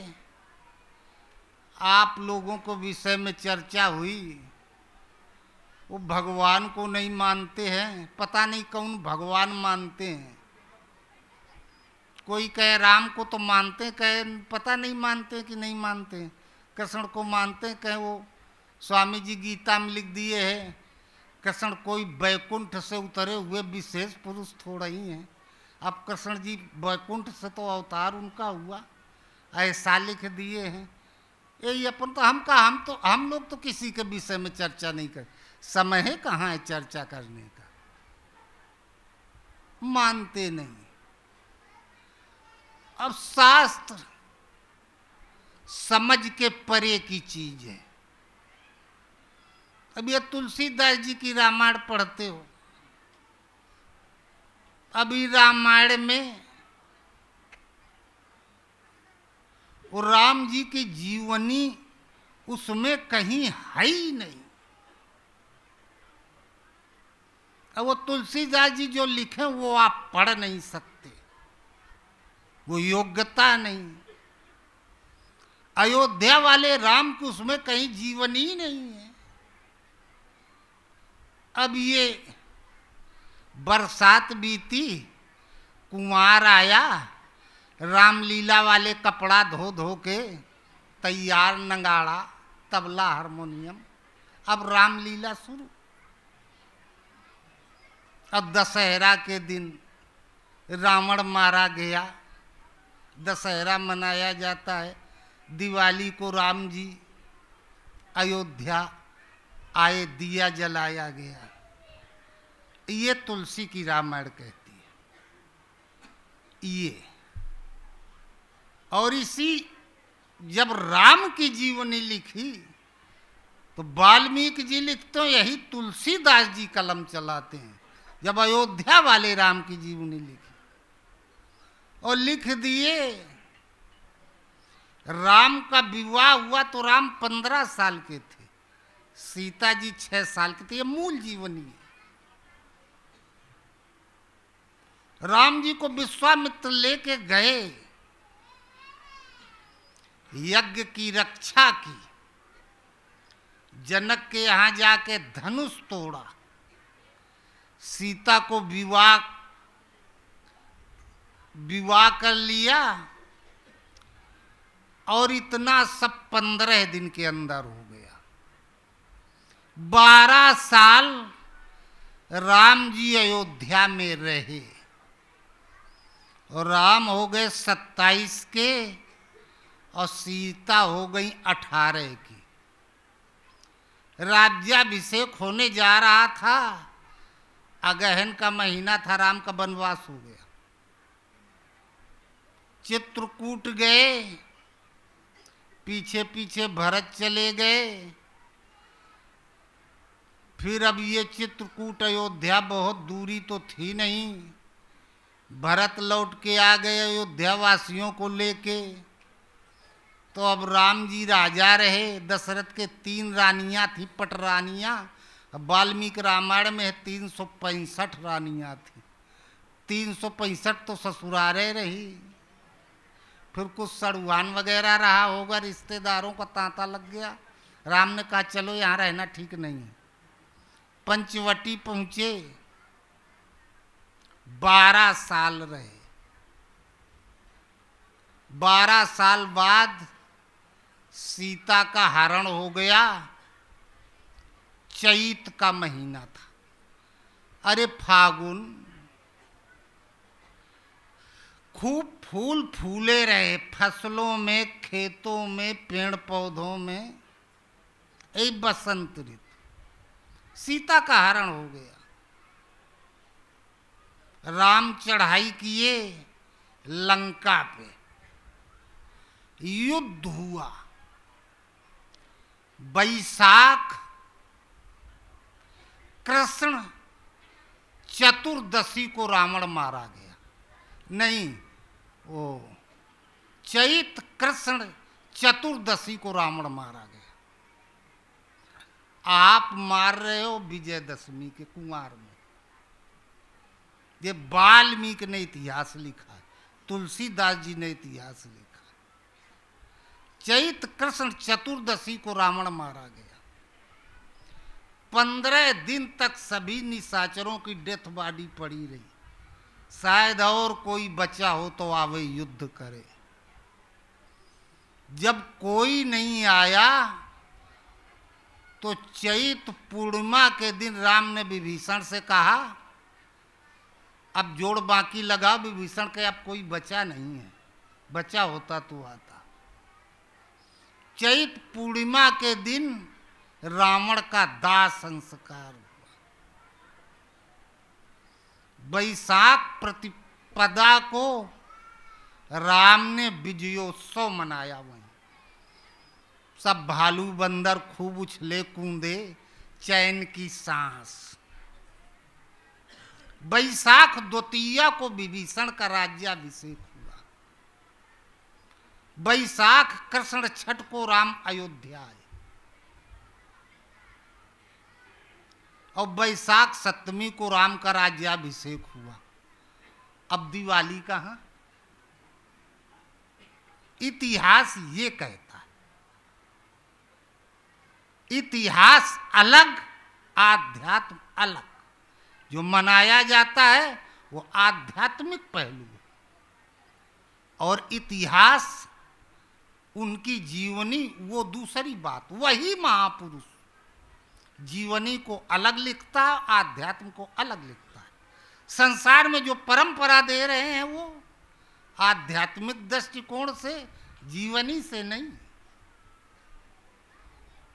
आप लोगों को विषय में चर्चा हुई। वो भगवान को नहीं मानते हैं, पता नहीं कौन भगवान मानते हैं। कोई कहे राम को तो मानते हैं, कहे पता नहीं मानते कि नहीं मानते। कृष्ण को मानते हैं, कहे वो स्वामी जी गीता में लिख दिए हैं। कृष्ण कोई वैकुंठ से उतरे हुए विशेष पुरुष थोड़ा ही हैं। अब कृष्ण जी वैकुंठ से तो अवतार उनका हुआ, ऐसा लिख दिए हैं। यही अपन तो हम लोग तो किसी के विषय में चर्चा नहीं कर, समय है कहाँ है चर्चा करने का, मानते नहीं। अब शास्त्र समझ के परे की चीज है। अब ये तुलसीदास जी की रामायण पढ़ते हो, अभी रामायण में वो राम जी की जीवनी उसमें कहीं है ही नहीं। अब वो तुलसीदास जी जो लिखे वो आप पढ़ नहीं सकते, वो योग्यता नहीं। अयोध्या वाले राम की उसमें कहीं जीवनी ही नहीं है। अब ये बरसात बीती, कुंवार आया, रामलीला वाले कपड़ा धो धो के तैयार, नगाड़ा तबला हारमोनियम, अब रामलीला शुरू। अब दशहरा के दिन रावण मारा गया, दशहरा मनाया जाता है। दिवाली को राम जी अयोध्या आए, दिया जलाया गया। ये तुलसी की रामायण कहती है ये। और इसी जब राम की जीवनी लिखी तो वाल्मीकि जी लिखते हैं, यही तुलसीदास जी कलम चलाते हैं। जब अयोध्या वाले राम की जीवनी लिखी और लिख दिए, राम का विवाह हुआ तो राम 15 साल के थे, सीता जी 6 साल के थे। ये मूल जीवनी है। राम जी को विश्वामित्र लेके गए, यज्ञ की रक्षा की, जनक के यहाँ जाके धनुष तोड़ा, सीता को विवाह कर लिया, और इतना सब 15 दिन के अंदर हो गया। 12 साल राम जी अयोध्या में रहे, और राम हो गए 27 के और सीता हो गई 18 की। राज्याभिषेक होने जा रहा था, अगहन का महीना था, राम का वनवास हो गया। चित्रकूट गए, पीछे पीछे भरत चले गए। फिर अब ये चित्रकूट अयोध्या बहुत दूरी तो थी नहीं, भरत लौट के आ गए अयोध्या वासियों को लेके। तो अब राम जी राजा रहे। दशरथ के 3 रानियां थी, पटरानियां। वाल्मीकि रामायण में 365 रानियां थी, 365 तो ससुरारे रही। फिर कुछ सड़ुआन वगैरह रहा होगा, रिश्तेदारों का तांता लग गया। राम ने कहा चलो यहाँ रहना ठीक नहीं है। पंचवटी पहुंचे, 12 साल रहे। 12 साल बाद सीता का हरण हो गया। चैत का महीना था, अरे फागुन, खूब फूल फूले रहे फसलों में, खेतों में, पेड़ पौधों में। एक बसंत ऋतु, सीता का हरण हो गया। राम चढ़ाई किए लंका पे, युद्ध हुआ। बैसाख कृष्ण चतुर्दशी को रावण मारा गया। नहीं, वो चैत कृष्ण चतुर्दशी को रावण मारा गया। आप मार रहे हो विजयदशमी के कुंवार में। ये वाल्मीकि ने इतिहास लिखा है, तुलसीदास जी ने इतिहास लिखा है। चैत कृष्ण चतुर्दशी को रावण मारा गया। 15 दिन तक सभी निशाचरों की डेथ बॉडी पड़ी रही। शायद और कोई बचा हो तो आवे युद्ध करे। जब कोई नहीं आया तो चैत पूर्णिमा के दिन राम ने विभीषण से कहा, अब जोड़ बाकी लगा। विभीषण के अब कोई बचा नहीं है, बचा होता तो आता। चैत पूर्णिमा के दिन रावण का दाह संस्कार हुआ। बैसाख प्रतिपदा को राम ने विजयोत्सव मनाया। वहीं सब भालू बंदर खूब उछले कूदे, चैन की सांस। बैसाख द्वितीया को विभीषण का राज्याभिषेक हुआ। बैसाख कृष्ण छठ को राम अयोध्या आए, और बैसाख सप्तमी को राम का राज्याभिषेक हुआ। अब दिवाली कहाँ? इतिहास ये कहता है, इतिहास अलग, आध्यात्म अलग। जो मनाया जाता है वो आध्यात्मिक पहलू है, और इतिहास उनकी जीवनी वो दूसरी बात। वही महापुरुष जीवनी को अलग लिखता है, आध्यात्म को अलग लिखता है। संसार में जो परंपरा दे रहे हैं वो आध्यात्मिक दृष्टिकोण से, जीवनी से नहीं।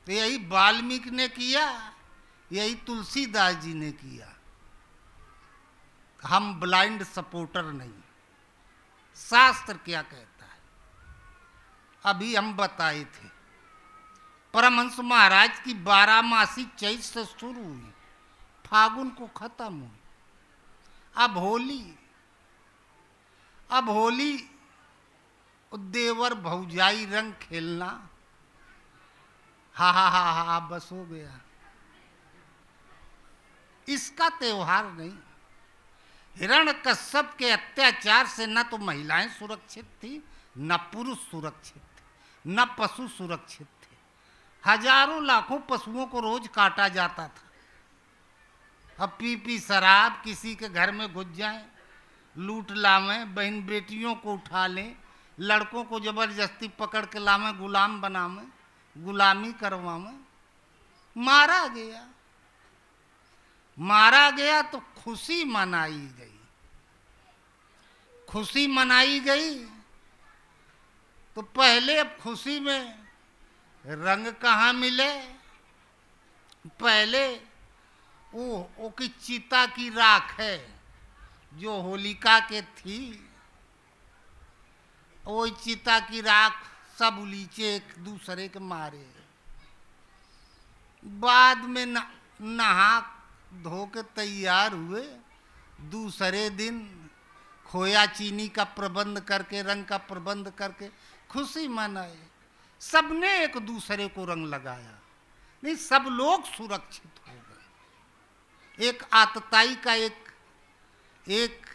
तो यही वाल्मीकि ने किया, यही तुलसीदास जी ने किया। हम ब्लाइंड सपोर्टर नहीं। शास्त्र क्या कहता है अभी हम बताए थे। परमहंस महाराज की 12 मासी चैत से शुरू हुई, फागुन को खत्म हुई। अब होली देवर भौजाई रंग खेलना, हा हा हा हा, बस हो गया। इसका त्योहार नहीं। हिरण्यकश्यप के अत्याचार से न तो महिलाएं सुरक्षित थी, न पुरुष सुरक्षित थे, न पशु सुरक्षित थे। हजारों लाखों पशुओं को रोज काटा जाता था। अब पी पी शराब किसी के घर में घुस जाएं, लूट लावें, बहन बेटियों को उठा लें, लड़कों को जबरदस्ती पकड़ के लावें, गुलाम बनावें, गुलामी करवावें। मारा गया, मारा गया तो खुशी मनाई गई। खुशी मनाई गई तो पहले अब खुशी में रंग कहाँ मिले? पहले वो की चिता की राख है जो होलिका के थी, वो चिता की राख सब उलीचे एक दूसरे के मारे। बाद में नहा धो के तैयार हुए, दूसरे दिन खोया चीनी का प्रबंध करके, रंग का प्रबंध करके खुशी मनाए। सबने एक दूसरे को रंग लगाया, नहीं सब लोग सुरक्षित हो गए। एक आतताई का एक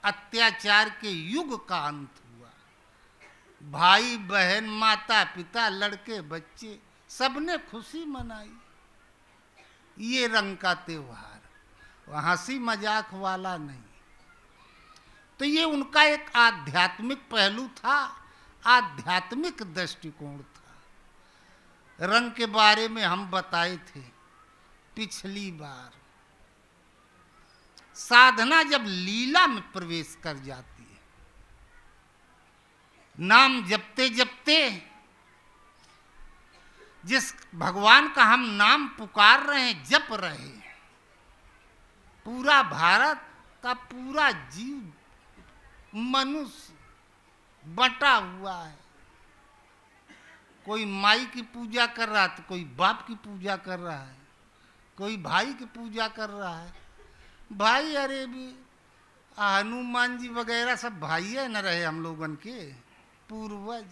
अत्याचार के युग का अंत हुआ। भाई बहन, माता पिता, लड़के बच्चे सबने खुशी मनाई। ये रंग का त्योहार हंसी मजाक वाला नहीं। तो ये उनका एक आध्यात्मिक पहलू था, आध्यात्मिक दृष्टिकोण था। रंग के बारे में हम बताए थे पिछली बार। साधना जब लीला में प्रवेश कर जाती है, नाम जपते जपते जिस भगवान का हम नाम पुकार रहे हैं, जप रहे हैं, पूरा भारत का पूरा जीव मनुष्य बटा हुआ है। कोई माई की पूजा कर रहा है तो कोई बाप की पूजा कर रहा है, कोई भाई की पूजा कर रहा है। भाई अरे भी हनुमान जी वगैरह सब भाई है न रहे हम लोगन के पूर्वज।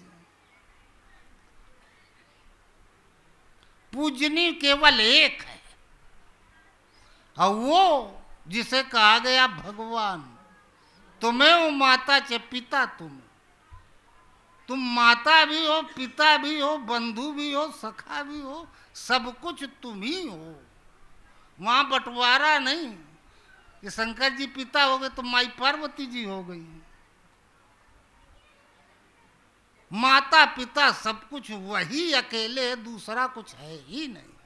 पूजनी केवल एक है और वो जिसे कहा गया भगवान। तुम्हें वो माता चे पिता तुम माता भी हो, पिता भी हो, बंधु भी हो, सखा भी हो, सब कुछ तुम ही हो। वहां बंटवारा नहीं कि शंकर जी पिता हो गए तो माई पार्वती जी हो गई। माता पिता सब कुछ वही अकेले, दूसरा कुछ है ही नहीं।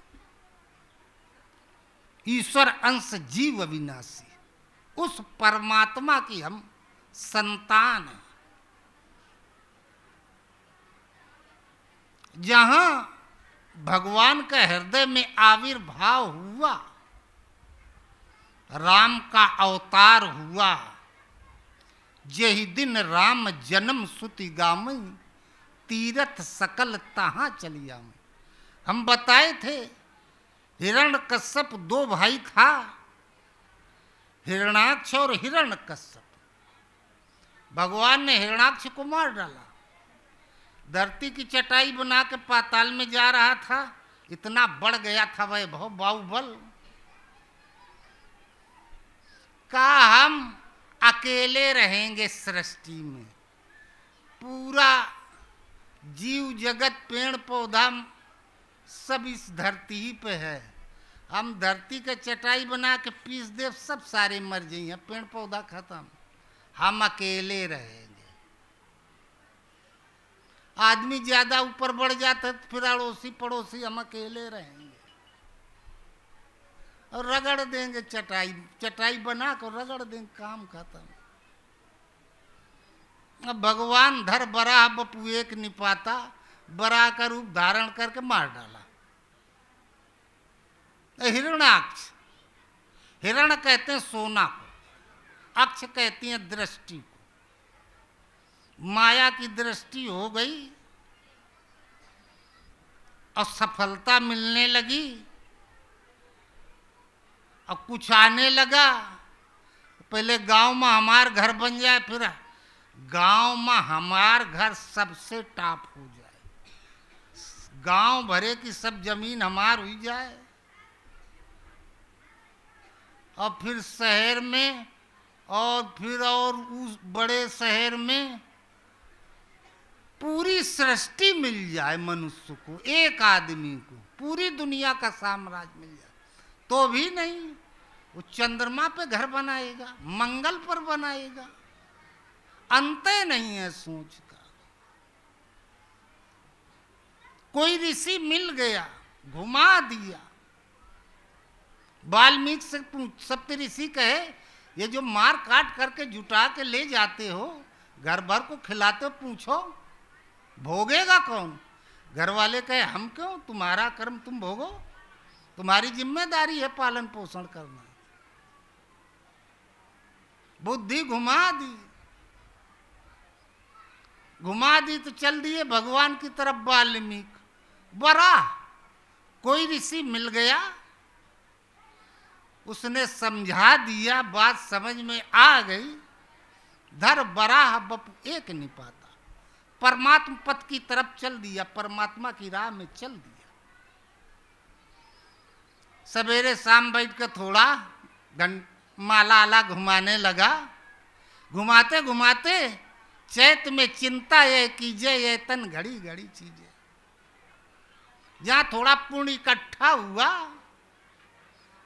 ईश्वर अंश जीव अविनाशी, उस परमात्मा की हम संतान हैं। जहां भगवान का हृदय में आविर्भाव हुआ, राम का अवतार हुआ, जेहि दिन राम जन्म सुति गामई, तीरथ सकल तहां चलिया। हम बताए थे हिरण्यकश्यप दो भाई था, हिरण्याक्ष और हिरण्यकश्यप। भगवान ने हिरण्याक्ष को मार डाला। धरती की चटाई बना के पाताल में जा रहा था, इतना बढ़ गया था वैभव बाहुबल, कहा हम अकेले रहेंगे सृष्टि में। पूरा जीव जगत पेड़ पौधा सब इस धरती ही पे है। हम धरती के चटाई बना के पीस दे, सब सारे मर जाइए, पेड़ पौधा खत्म, हम अकेले रहेंगे। आदमी ज्यादा ऊपर बढ़ जाता है तो फिर अड़ोसी पड़ोसी हम अकेले रहेंगे और रगड़ देंगे चटाई बना कर रगड़ देंगे, काम खत्म। अब भगवान धर बराह बपू एक निपाता, बराह का रूप धारण करके मार डाला। हिरण्याक्ष, हिरण कहते हैं सोना को, अक्ष कहती हैं दृष्टि को। माया की दृष्टि हो गई और सफलता मिलने लगी और कुछ आने लगा। पहले गांव में हमार घर बन जाए, फिर गांव में हमार घर सबसे टॉप हो जाए, गांव भरे की सब जमीन हमार हुई जाए, और फिर शहर में, और फिर और उस बड़े शहर में, पूरी सृष्टि मिल जाए मनुष्य को, एक आदमी को पूरी दुनिया का साम्राज्य मिल जाए तो भी नहीं, वो चंद्रमा पे घर बनाएगा, मंगल पर बनाएगा। अंत नहीं है सोच का। कोई ऋषि मिल गया, घुमा दिया। वाल्मीकि से सप्त ऋषि कहे, ये जो मार काट करके जुटा के ले जाते हो, घर भर को खिलाते हो, पूछो भोगेगा कौन? घर वाले कहे हम क्यों, तुम्हारा कर्म तुम भोगो, तुम्हारी जिम्मेदारी है पालन पोषण करना। बुद्धि घुमा दी तो चल दिए भगवान की तरफ वाल्मीकि। वराह कोई ऋषि मिल गया, उसने समझा दिया, बात समझ में आ गई। धर बराह बपु एक नहीं पाता, परमात्मा पथ की तरफ चल दिया, परमात्मा की राह में चल दिया। सवेरे शाम बैठ कर थोड़ा माला आला घुमाने लगा। घुमाते घुमाते चैत में चिंता ये कीजिए, ये तन घड़ी घड़ी चीजें। जहां थोड़ा पुण्य इकट्ठा हुआ,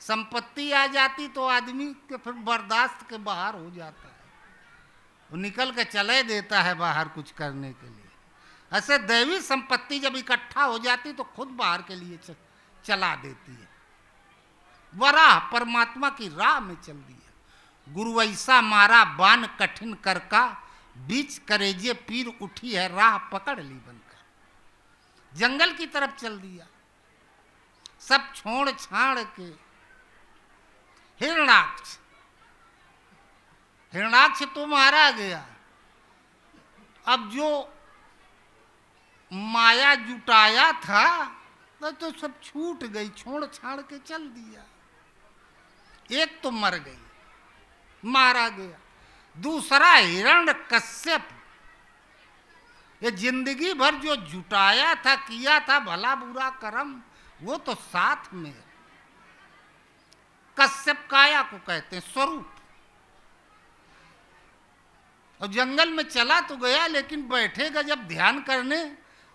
संपत्ति आ जाती तो आदमी के फिर बर्दाश्त के बाहर हो जाता है, वो निकल के चले देता है बाहर कुछ करने के लिए। ऐसे दैवी संपत्ति जब इकट्ठा हो जाती तो खुद बाहर के लिए चला देती है। वराह परमात्मा की राह में चल दिया। गुरु ऐसा मारा बान कठिन कर का, बीच करेजे पीर उठी है राह पकड़ ली बनकर। जंगल की तरफ चल दिया, सब छोड़ छाड़ के। हिरणाक्ष तो मारा गया। अब जो माया जुटाया था तो सब छूट गई, छोड़ छाड़ के चल दिया। एक तो मर गई, मारा गया। दूसरा हिरण्यकश्यप, ये जिंदगी भर जो जुटाया था, किया था भला बुरा कर्म, वो तो साथ में है। कश्यप काया को कहते हैं, स्वरूप। और जंगल में चला तो गया, लेकिन बैठेगा जब ध्यान करने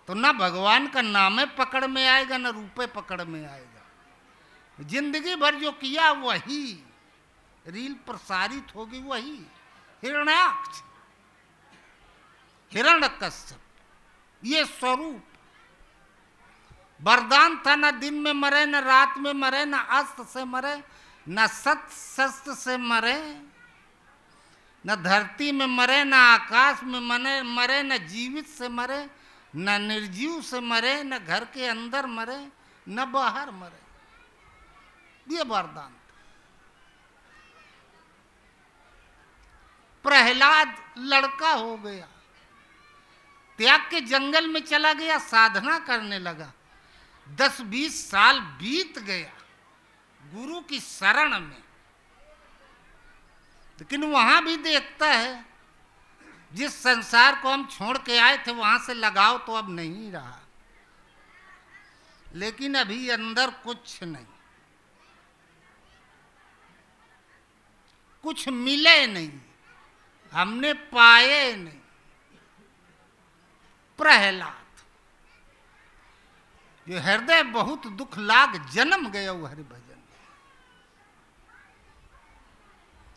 तो ना भगवान का नाम है पकड़ में आएगा, ना रूपे पकड़ में आएगा। जिंदगी भर जो किया वही रील प्रसारित होगी, वही हिरण्याक्ष, हिरण्यकश्यप, ये स्वरूप। वरदान था, न दिन में मरे, न रात में मरे, न अस्त्र से मरे, न शस्त्र से मरे, न धरती में मरे, न आकाश में मरे, न जीवित से मरे, न निर्जीव से मरे, न घर के अंदर मरे, न बाहर मरे। ये वरदान था। प्रहलाद लड़का हो गया, त्याग के जंगल में चला गया, साधना करने लगा। 10-20 साल बीत गया गुरु की शरण में, लेकिन वहां भी देखता है जिस संसार को हम छोड़ के आए थे वहां से लगाव तो अब नहीं रहा, लेकिन अभी अंदर कुछ नहीं, कुछ मिले नहीं, हमने पाए नहीं। प्रहलाद जो हृदय बहुत दुख लाग जन्म गया वो हरि भजन,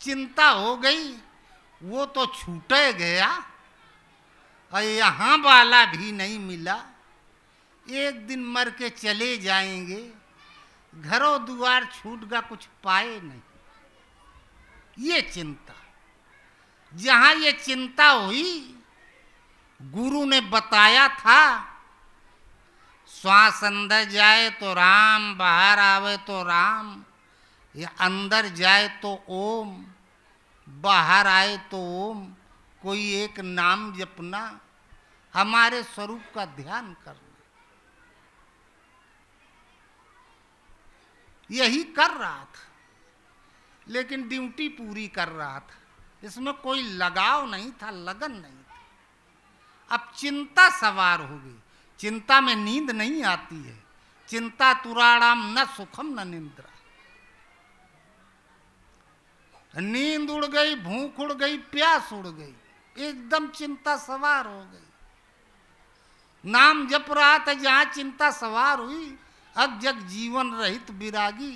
चिंता हो गई, वो तो छूटे गया और यहाँ वाला भी नहीं मिला। एक दिन मर के चले जाएंगे, घरों द्वार छूट गया, कुछ पाए नहीं। ये चिंता, जहां ये चिंता हुई, गुरु ने बताया था, श्वास अंदर जाए तो राम, बाहर आवे तो राम, या अंदर जाए तो ओम, बाहर आए तो ओम। कोई एक नाम जपना, हमारे स्वरूप का ध्यान करना, यही कर रहा था, लेकिन ड्यूटी पूरी कर रहा था, इसमें कोई लगाव नहीं था, लगन नहीं था। अब चिंता सवार हो गई। चिंता में नींद नहीं आती है, चिंता तुराणाम न सुखम न निद्रा। नींद उड़ गई, भूख उड़ गई, प्यास उड़ गई, एकदम चिंता सवार हो गई। नाम जप रहा था जहां चिंता सवार हुई, अब जग जीवन रहित विरागी,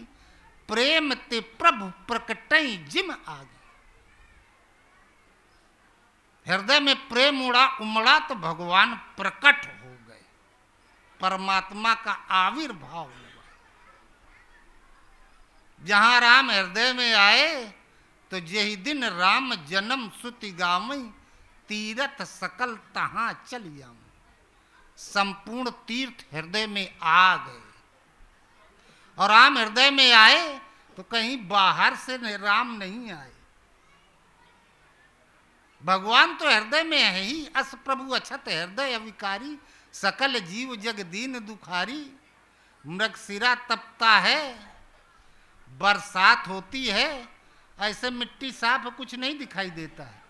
प्रेम ते प्रभु प्रकटई जिम आगे। हृदय में प्रेम उमड़ा तो भगवान प्रकट हो गए, परमात्मा का आविर्भाव हुआ। जहां राम हृदय में आए तो यही दिन राम जन्म सुति गावई, तीरथ सकल तहां चल जाऊं। संपूर्ण तीर्थ हृदय में आ गए, और राम हृदय में आए तो कहीं बाहर से राम नहीं आए, भगवान तो हृदय में है ही। अस प्रभु अछत हृदय अविकारी, सकल जीव जग दीन दुखारी। मृगशिरा तपता है, बरसात होती है, ऐसे मिट्टी साफ कुछ नहीं दिखाई देता है।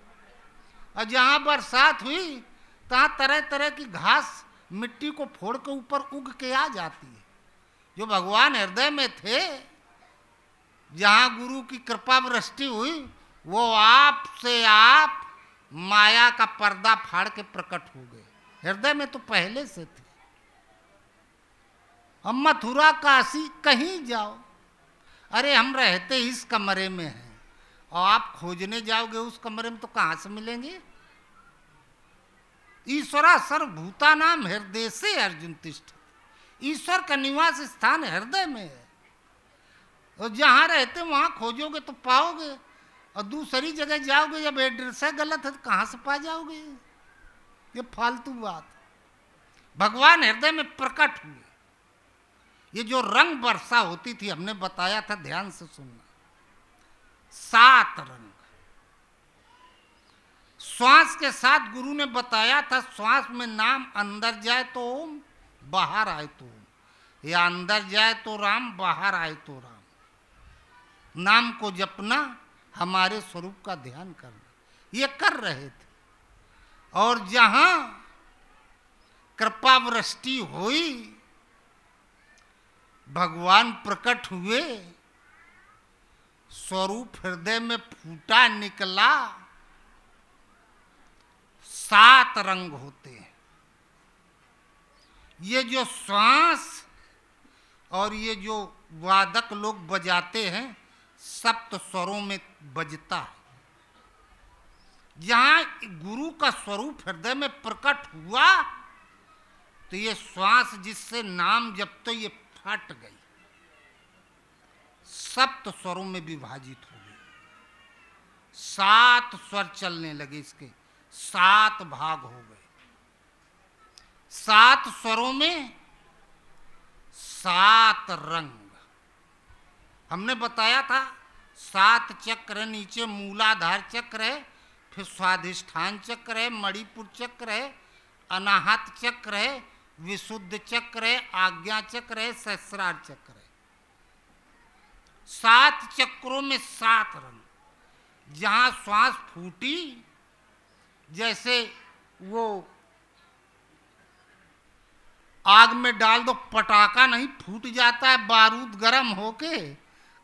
और जहां बरसात हुई तहां तरह तरह की घास मिट्टी को फोड़ के ऊपर उग के आ जाती है। जो भगवान हृदय में थे, जहां गुरु की कृपा वृष्टि हुई, वो आप से आप माया का पर्दा फाड़ के प्रकट हो गए। हृदय में तो पहले से थे। हम मथुरा काशी कहीं जाओ, अरे हम रहते इस कमरे में हैं, और आप खोजने जाओगे उस कमरे में तो कहां से मिलेंगे। ईश्वरा सर्वभूता नाम हृदय से अर्जुन तिष्ठ। ईश्वर का निवास स्थान हृदय में है, और जहां रहते वहां खोजोगे तो पाओगे, और दूसरी जगह जाओगे जब एड्रेस है गलत है तो कहां से पा जाओगे। ये फालतू बात। भगवान हृदय में प्रकट हुए। ये जो रंग वर्षा होती थी हमने बताया था, ध्यान से सुनना। 7 रंग श्वास के साथ गुरु ने बताया था। श्वास में नाम अंदर जाए तो ओम, बाहर आए तो ओम, या अंदर जाए तो राम, बाहर आए तो राम। नाम को जपना, हमारे स्वरूप का ध्यान करना, ये कर रहे थे। और जहां कृपा वृष्टि हुई, भगवान प्रकट हुए, स्वरूप हृदय में फूटा निकला। 7 रंग होते हैं। ये जो श्वास और ये जो वादक लोग बजाते हैं, सप्त स्वरों में बजता है। जहां गुरु का स्वरूप हृदय में प्रकट हुआ तो ये श्वास जिससे नाम जब तो ये फट गई, सप्त स्वरों में विभाजित हो गई। 7 स्वर चलने लगे, इसके 7 भाग हो गए। 7 स्वरों में 7 रंग। हमने बताया था 7 चक्र, नीचे मूलाधार चक्र है, फिर स्वाधिष्ठान चक्र है, मणिपुर चक्र है, अनाहत चक्र है, विशुद्ध चक्र है, आज्ञा चक्र है, सहस्रार चक्र है। 7 चक्रों में 7 रंग। जहां श्वास फूटी, जैसे वो आग में डाल दो पटाखा नहीं फूट जाता है, बारूद गर्म होके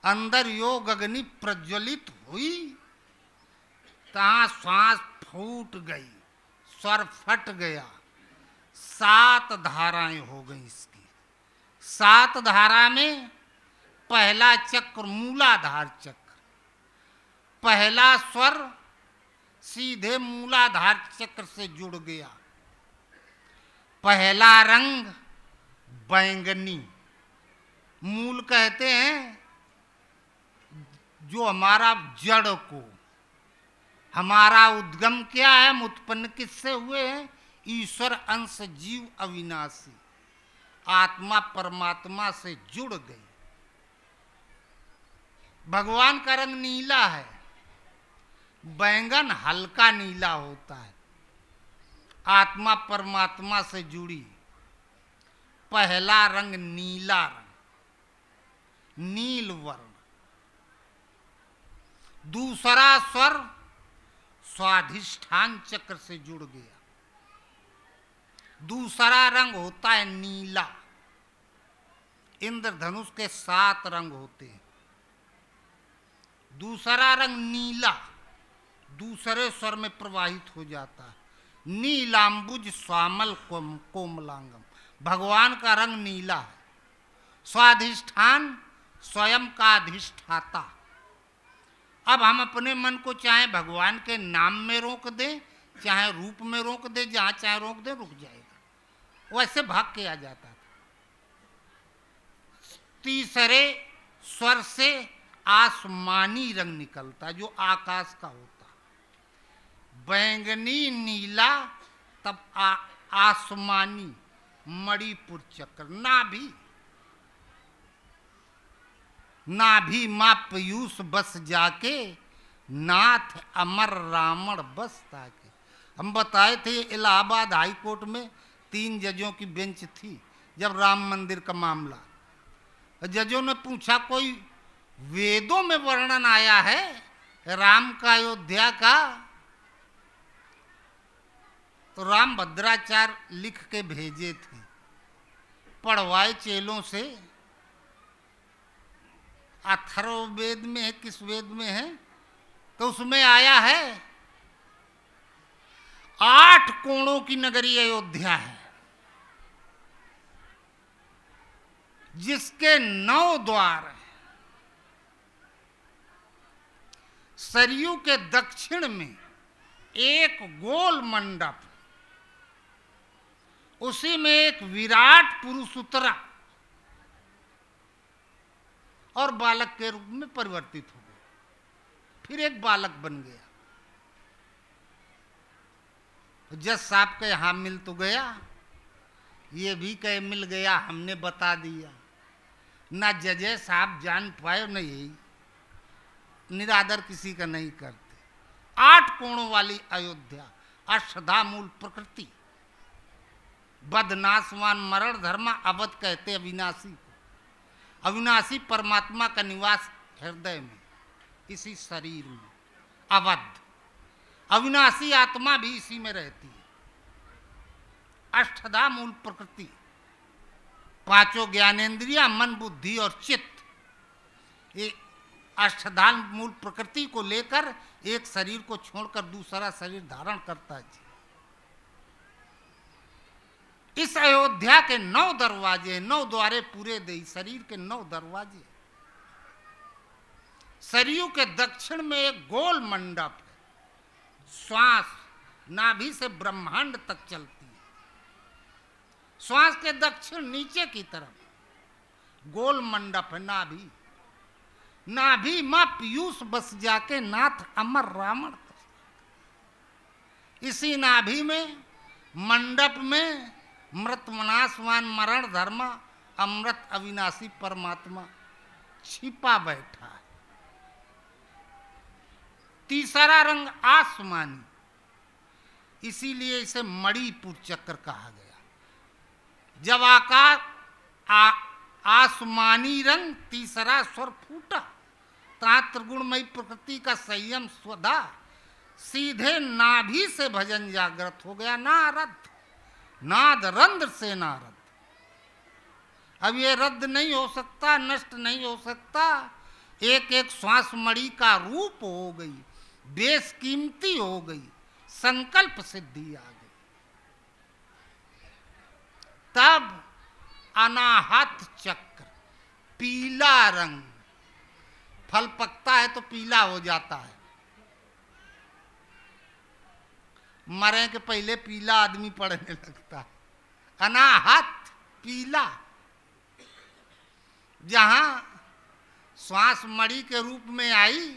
अंदर योग अग्नि प्रज्वलित हुई, तहां श्वास फूट गई, स्वर फट गया। 7 धाराएं हो गई इसकी। 7 धारा में पहला चक्र मूलाधार चक्र, पहला स्वर सीधे मूलाधार चक्र से जुड़ गया। पहला रंग बैंगनी, मूल कहते हैं जो हमारा जड़ को, हमारा उद्गम क्या है, हम उत्पन्न किससे हुए हैं, ईश्वर अंश जीव अविनाशी, आत्मा परमात्मा से जुड़ गई। भगवान का रंग नीला है, बैंगन हल्का नीला होता है, आत्मा परमात्मा से जुड़ी। पहला रंग नीला रंग, नील वर्ण। दूसरा स्वर स्वाधिष्ठान चक्र से जुड़ गया, दूसरा रंग होता है नीला। इंद्रधनुष के 7 रंग होते हैं, दूसरा रंग नीला दूसरे स्वर में प्रवाहित हो जाता है। नीलाम्बुज श्यामल कोमलांगम। भगवान का रंग नीला है। स्वाधिष्ठान स्वयं का अधिष्ठाता। अब हम अपने मन को चाहे भगवान के नाम में रोक दें, चाहे रूप में रोक दें, जहां चाहे रोक दें, रुक जाएगा। वैसे भाग के आ जाता था। तीसरे स्वर से आसमानी रंग निकलता, जो आकाश का होता। बैंगनी, नीला, तब आसमानी, मणिपुर चक्र। नाभि माँ पयूष बस जाके, नाथ अमर रावण बस ताके। हम बताए थे इलाहाबाद हाई कोर्ट में 3 जजों की बेंच थी जब राम मंदिर का मामला। जजों ने पूछा, कोई वेदों में वर्णन आया है राम का अयोध्या का? तो राम भद्राचार्य लिख के भेजे थे, पढ़वाए चेलों से। अथर्ववेद में है, किस वेद में है, तो उसमें आया है 8 कोणों की नगरी अयोध्या है, जिसके 9 द्वार हैं। सरयू के दक्षिण में एक गोल मंडप, उसी में एक विराट पुरुष उतरा और बालक के रूप में परिवर्तित हो गया। फिर एक बालक बन गया। जज साहब के यहां मिल तो गया, ये भी कहे मिल गया, हमने बता दिया। ना जजे साहब जान पाए, न यही निरादर किसी का नहीं करते। 8 कोणों वाली अयोध्या, अष्टधा मूल प्रकृति, बदनाशवान मरण धर्म, अवध कहते अविनाशी को। अविनाशी परमात्मा का निवास हृदय में, इसी शरीर में। अवध, अविनाशी आत्मा भी इसी में रहती है। अष्टधा मूल प्रकृति, 5 ज्ञानेंद्रिया, मन, बुद्धि और चित्त, ये अष्टधा मूल प्रकृति को लेकर एक शरीर को छोड़कर दूसरा शरीर धारण करता है। इस अयोध्या के 9 दरवाजे, 9 द्वारे पूरे दे, शरीर के 9 दरवाजे। सरयू के दक्षिण में एक गोल मंडप है। श्वास नाभि से ब्रह्मांड तक चलती है। श्वास के दक्षिण नीचे की तरफ गोल मंडप है नाभि। नाभि मां पीयूष बस जाके, नाथ अमर रावण। इसी नाभि में, मंडप में, मृत मनासवान मरण धर्म, अमृत अविनाशी परमात्मा छिपा बैठा है। तीसरा रंग आसमानी, इसीलिए इसे मणिपुर चक्र कहा गया। जब आकाश आसमानी रंग, तीसरा स्वर फूटा, ता त्रिगुणमयी प्रकृति का संयम स्वधा, सीधे नाभि से भजन जागृत हो गया। नारद, नाद रंध्र से नारद। अब ये रद्द नहीं हो सकता, नष्ट नहीं हो सकता। एक एक श्वास मणि का रूप हो गई, बेशकीमती हो गई, संकल्प सिद्धि आ गई। तब अनाहत चक्र, पीला रंग, फल पकता है तो पीला हो जाता है। मरे के पहले पीला आदमी पड़ने लगता है। अनाहत पीला, जहां श्वास मणि के रूप में आई,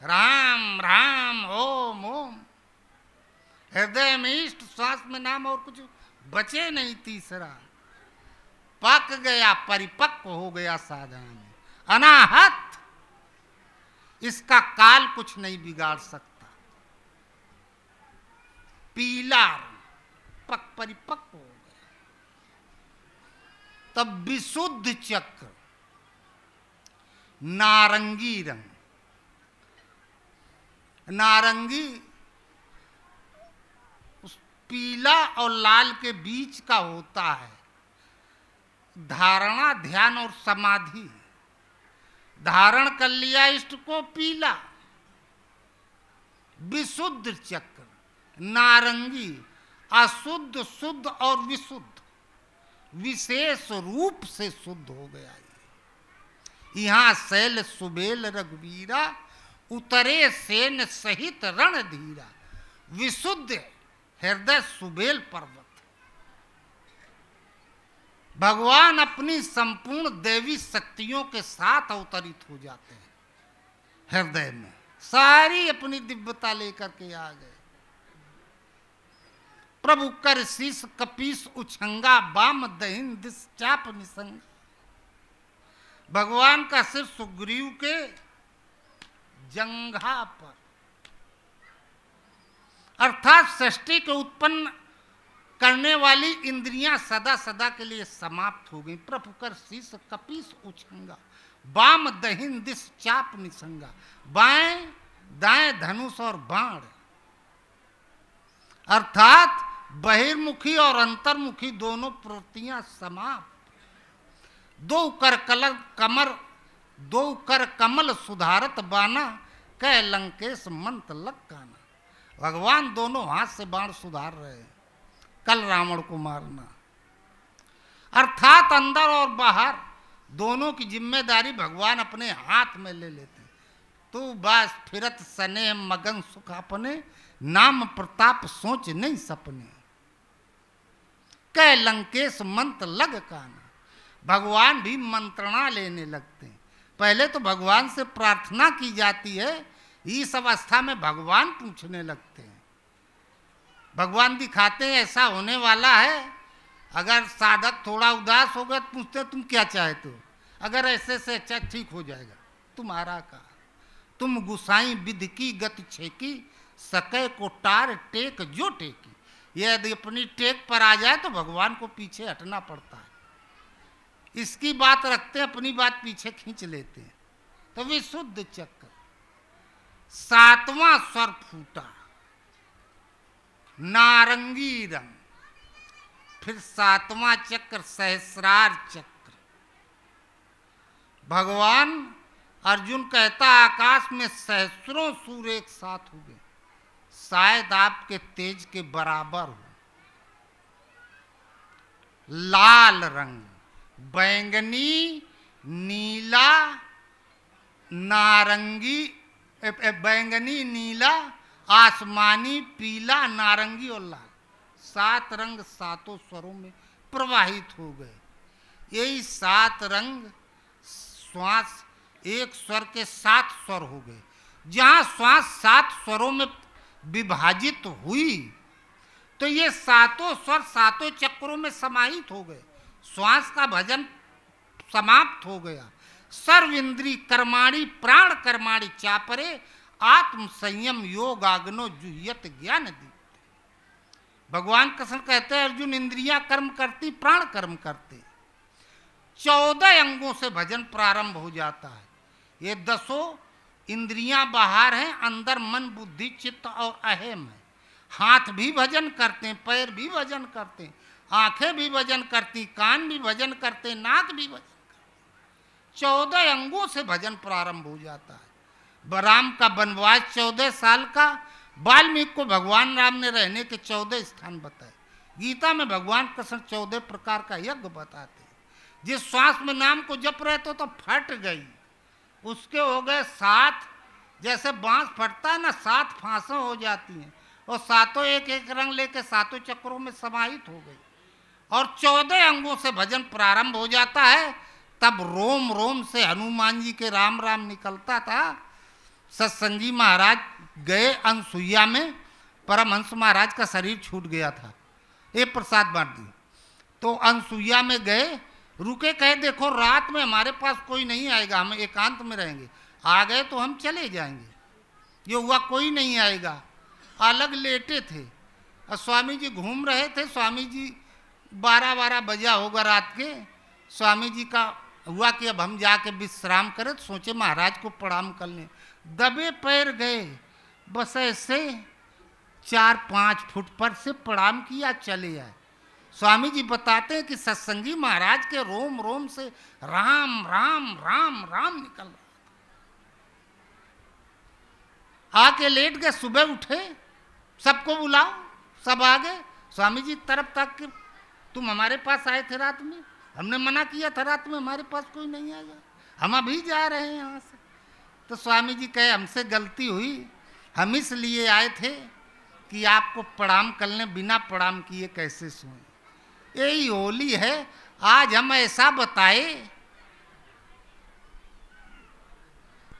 राम राम ओम ओम, हृदय में इष्ट, श्वास में नाम, और कुछ बचे नहीं। तीसरा पक गया, परिपक्व हो गया साधना। अनाहत, इसका काल कुछ नहीं बिगाड़ सकता। पीला परिपक्व हो गया। तब विशुद्ध चक्र, नारंगी रंग। नारंगी उस पीला और लाल के बीच का होता है। धारणा, ध्यान और समाधि। धारण कर लिया इष्ट को, पीला। विशुद्ध चक्र, नारंगी, अशुद्ध, शुद्ध और विशुद्ध, विशेष रूप से शुद्ध हो गया। यहाँ शैल सुबेल रघुवीरा, उतरे सेन सहित रणधीरा, विशुद्ध हृदय सुबेल पर्वत। भगवान अपनी संपूर्ण दैवी शक्तियों के साथ अवतरित हो जाते हैं हृदय में, सारी अपनी दिव्यता लेकर के आ गए। प्रभु कर शीस कपीस उछंगा, बाम दहिन दिस चाप निसंग। भगवान का सिर सुग्रीव के जंघा पर, अर्थात सृष्टि को उत्पन्न करने वाली इंद्रियां सदा सदा के लिए समाप्त हो गई। प्रभु कर शीस कपीस उछंगा, बाम दहिन दिस चाप निसंगा। बाएं दाएं धनुष और बाण, अर्थात बहिर्मुखी और अंतर्मुखी दोनों प्रवृत्तियां समाप्त। दो कर कमल सुधारत बाना, कह लंकेश मंत लग काना। भगवान दोनों हाथ से बाण सुधार रहे हैं, कल रावण को मारना। अर्थात अंदर और बाहर दोनों की जिम्मेदारी भगवान अपने हाथ में ले लेते हैं। तू बस फिरत सने मगन सुख अपने, नाम प्रताप सोच नहीं सपने, कह लंकेश मंत्र लग काना। भगवान भी मंत्रणा लेने लगते हैं। पहले तो भगवान से प्रार्थना की जाती है, इस अवस्था में भगवान पूछने लगते हैं। भगवान दिखाते हैं ऐसा होने वाला है। अगर साधक थोड़ा उदास हो गया तो पूछते तुम क्या चाहते हो, अगर ऐसे से अच्छा ठीक हो जाएगा तुम्हारा का। तुम गुसाई विधि की गति छेकी, सके को टार टेक जो टेकी। यदि अपनी टेक पर आ जाए तो भगवान को पीछे हटना पड़ता है। इसकी बात रखते हैं, अपनी बात पीछे खींच लेते हैं। तो विशुद्ध चक्र, सातवां स्वर फूटा, नारंगी रंग। फिर सातवां चक्र सहस्रार चक्र। भगवान अर्जुन कहता आकाश में सहस्रों सूर्य एक साथ हो गए, शायद आपके तेज के बराबर हो। लाल रंग, बैंगनी, नीला, नारंगी, बैंगनी, नीला, आसमानी, पीला, नारंगी और लाल। 7 रंग सातों स्वरों में प्रवाहित हो गए। यही 7 रंग श्वास एक स्वर के 7 स्वर हो गए। जहाँ श्वास 7 स्वरों में विभाजित हुई तो ये सातों स्वर सातों चक्रों में समाहित हो गए। श्वास का भजन समाप्त हो गया। सर्व इंद्री कर्माणी प्राण कर्माणी चापरे, आत्म संयम योग आग्नो जुह्यत ज्ञान दीप्त। भगवान कृष्ण कहते हैं अर्जुन इंद्रियां कर्म करती, प्राण कर्म करते। 14 अंगों से भजन प्रारंभ हो जाता है। ये 10 इंद्रियां बाहर हैं, अंदर मन बुद्धि चित्त और अहम है। हाथ भी भजन करते हैं, पैर भी भजन करते हैं, आंखें भी भजन करती, कान भी भजन करते, नाक भी भजन करते। 14 अंगों से भजन प्रारंभ हो जाता है। राम का वनवास 14 साल का, वाल्मीकि को भगवान राम ने रहने के 14 स्थान बताए। गीता में भगवान कृष्ण 14 प्रकार का यज्ञ बताते हैं। जिस श्वास में नाम को जप रहे तो फट गई, उसके हो गए 7, जैसे बांस फटता है ना, 7 फांसें हो जाती हैं और सातों एक एक रंग लेके सातों चक्रों में समाहित हो गई। और 14 अंगों से भजन प्रारंभ हो जाता है। तब रोम रोम से हनुमान जी के राम राम निकलता था। सत्संगी महाराज गए अनसुईया में, परमहंस महाराज का शरीर छूट गया था, ये प्रसाद बांट दी। तो अनसुईया में गए, रुके, कहे देखो रात में हमारे पास कोई नहीं आएगा, हम एकांत में रहेंगे। आ गए तो हम चले जाएंगे। ये हुआ कोई नहीं आएगा। अलग लेटे थे और स्वामी जी घूम रहे थे। स्वामी जी 12-12 बजा होगा रात के। स्वामी जी का हुआ कि अब हम जाके विश्राम करें, तो सोचे महाराज को प्रणाम कर लें। दबे पैर गए, बस ऐसे 4-5 फुट पर से प्रणाम किया, चले आए। स्वामी जी बताते हैं कि सत्संगी महाराज के रोम रोम से राम राम राम राम निकल रहा था। आके लेट गए, सुबह उठे सबको बुलाओ, सब आ गए। स्वामी जी तरफ तक कि तुम हमारे पास आए थे रात में, हमने मना किया था रात में हमारे पास कोई नहीं आएगा, हम अभी जा रहे हैं यहाँ से। तो स्वामी जी कहे हमसे गलती हुई, हम इसलिए आए थे कि आपको प्रणाम कर लें, बिना प्रणाम किए कैसे सोएं। यही होली है, आज हम ऐसा बताए,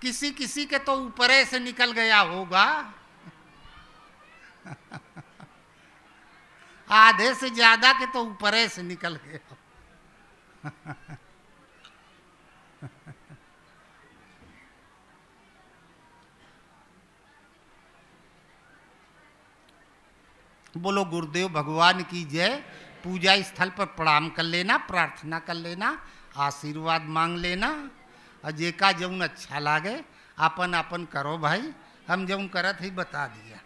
किसी किसी के तो ऊपरे से निकल गया होगा, आधे से ज्यादा के तो ऊपरे से निकल गया। बोलो गुरुदेव भगवान की जय। पूजा स्थल पर प्रणाम कर लेना, प्रार्थना कर लेना, आशीर्वाद मांग लेना, और जेका जौन अच्छा लागे अपन अपन करो भाई। हम जौन करत ही बता दिया।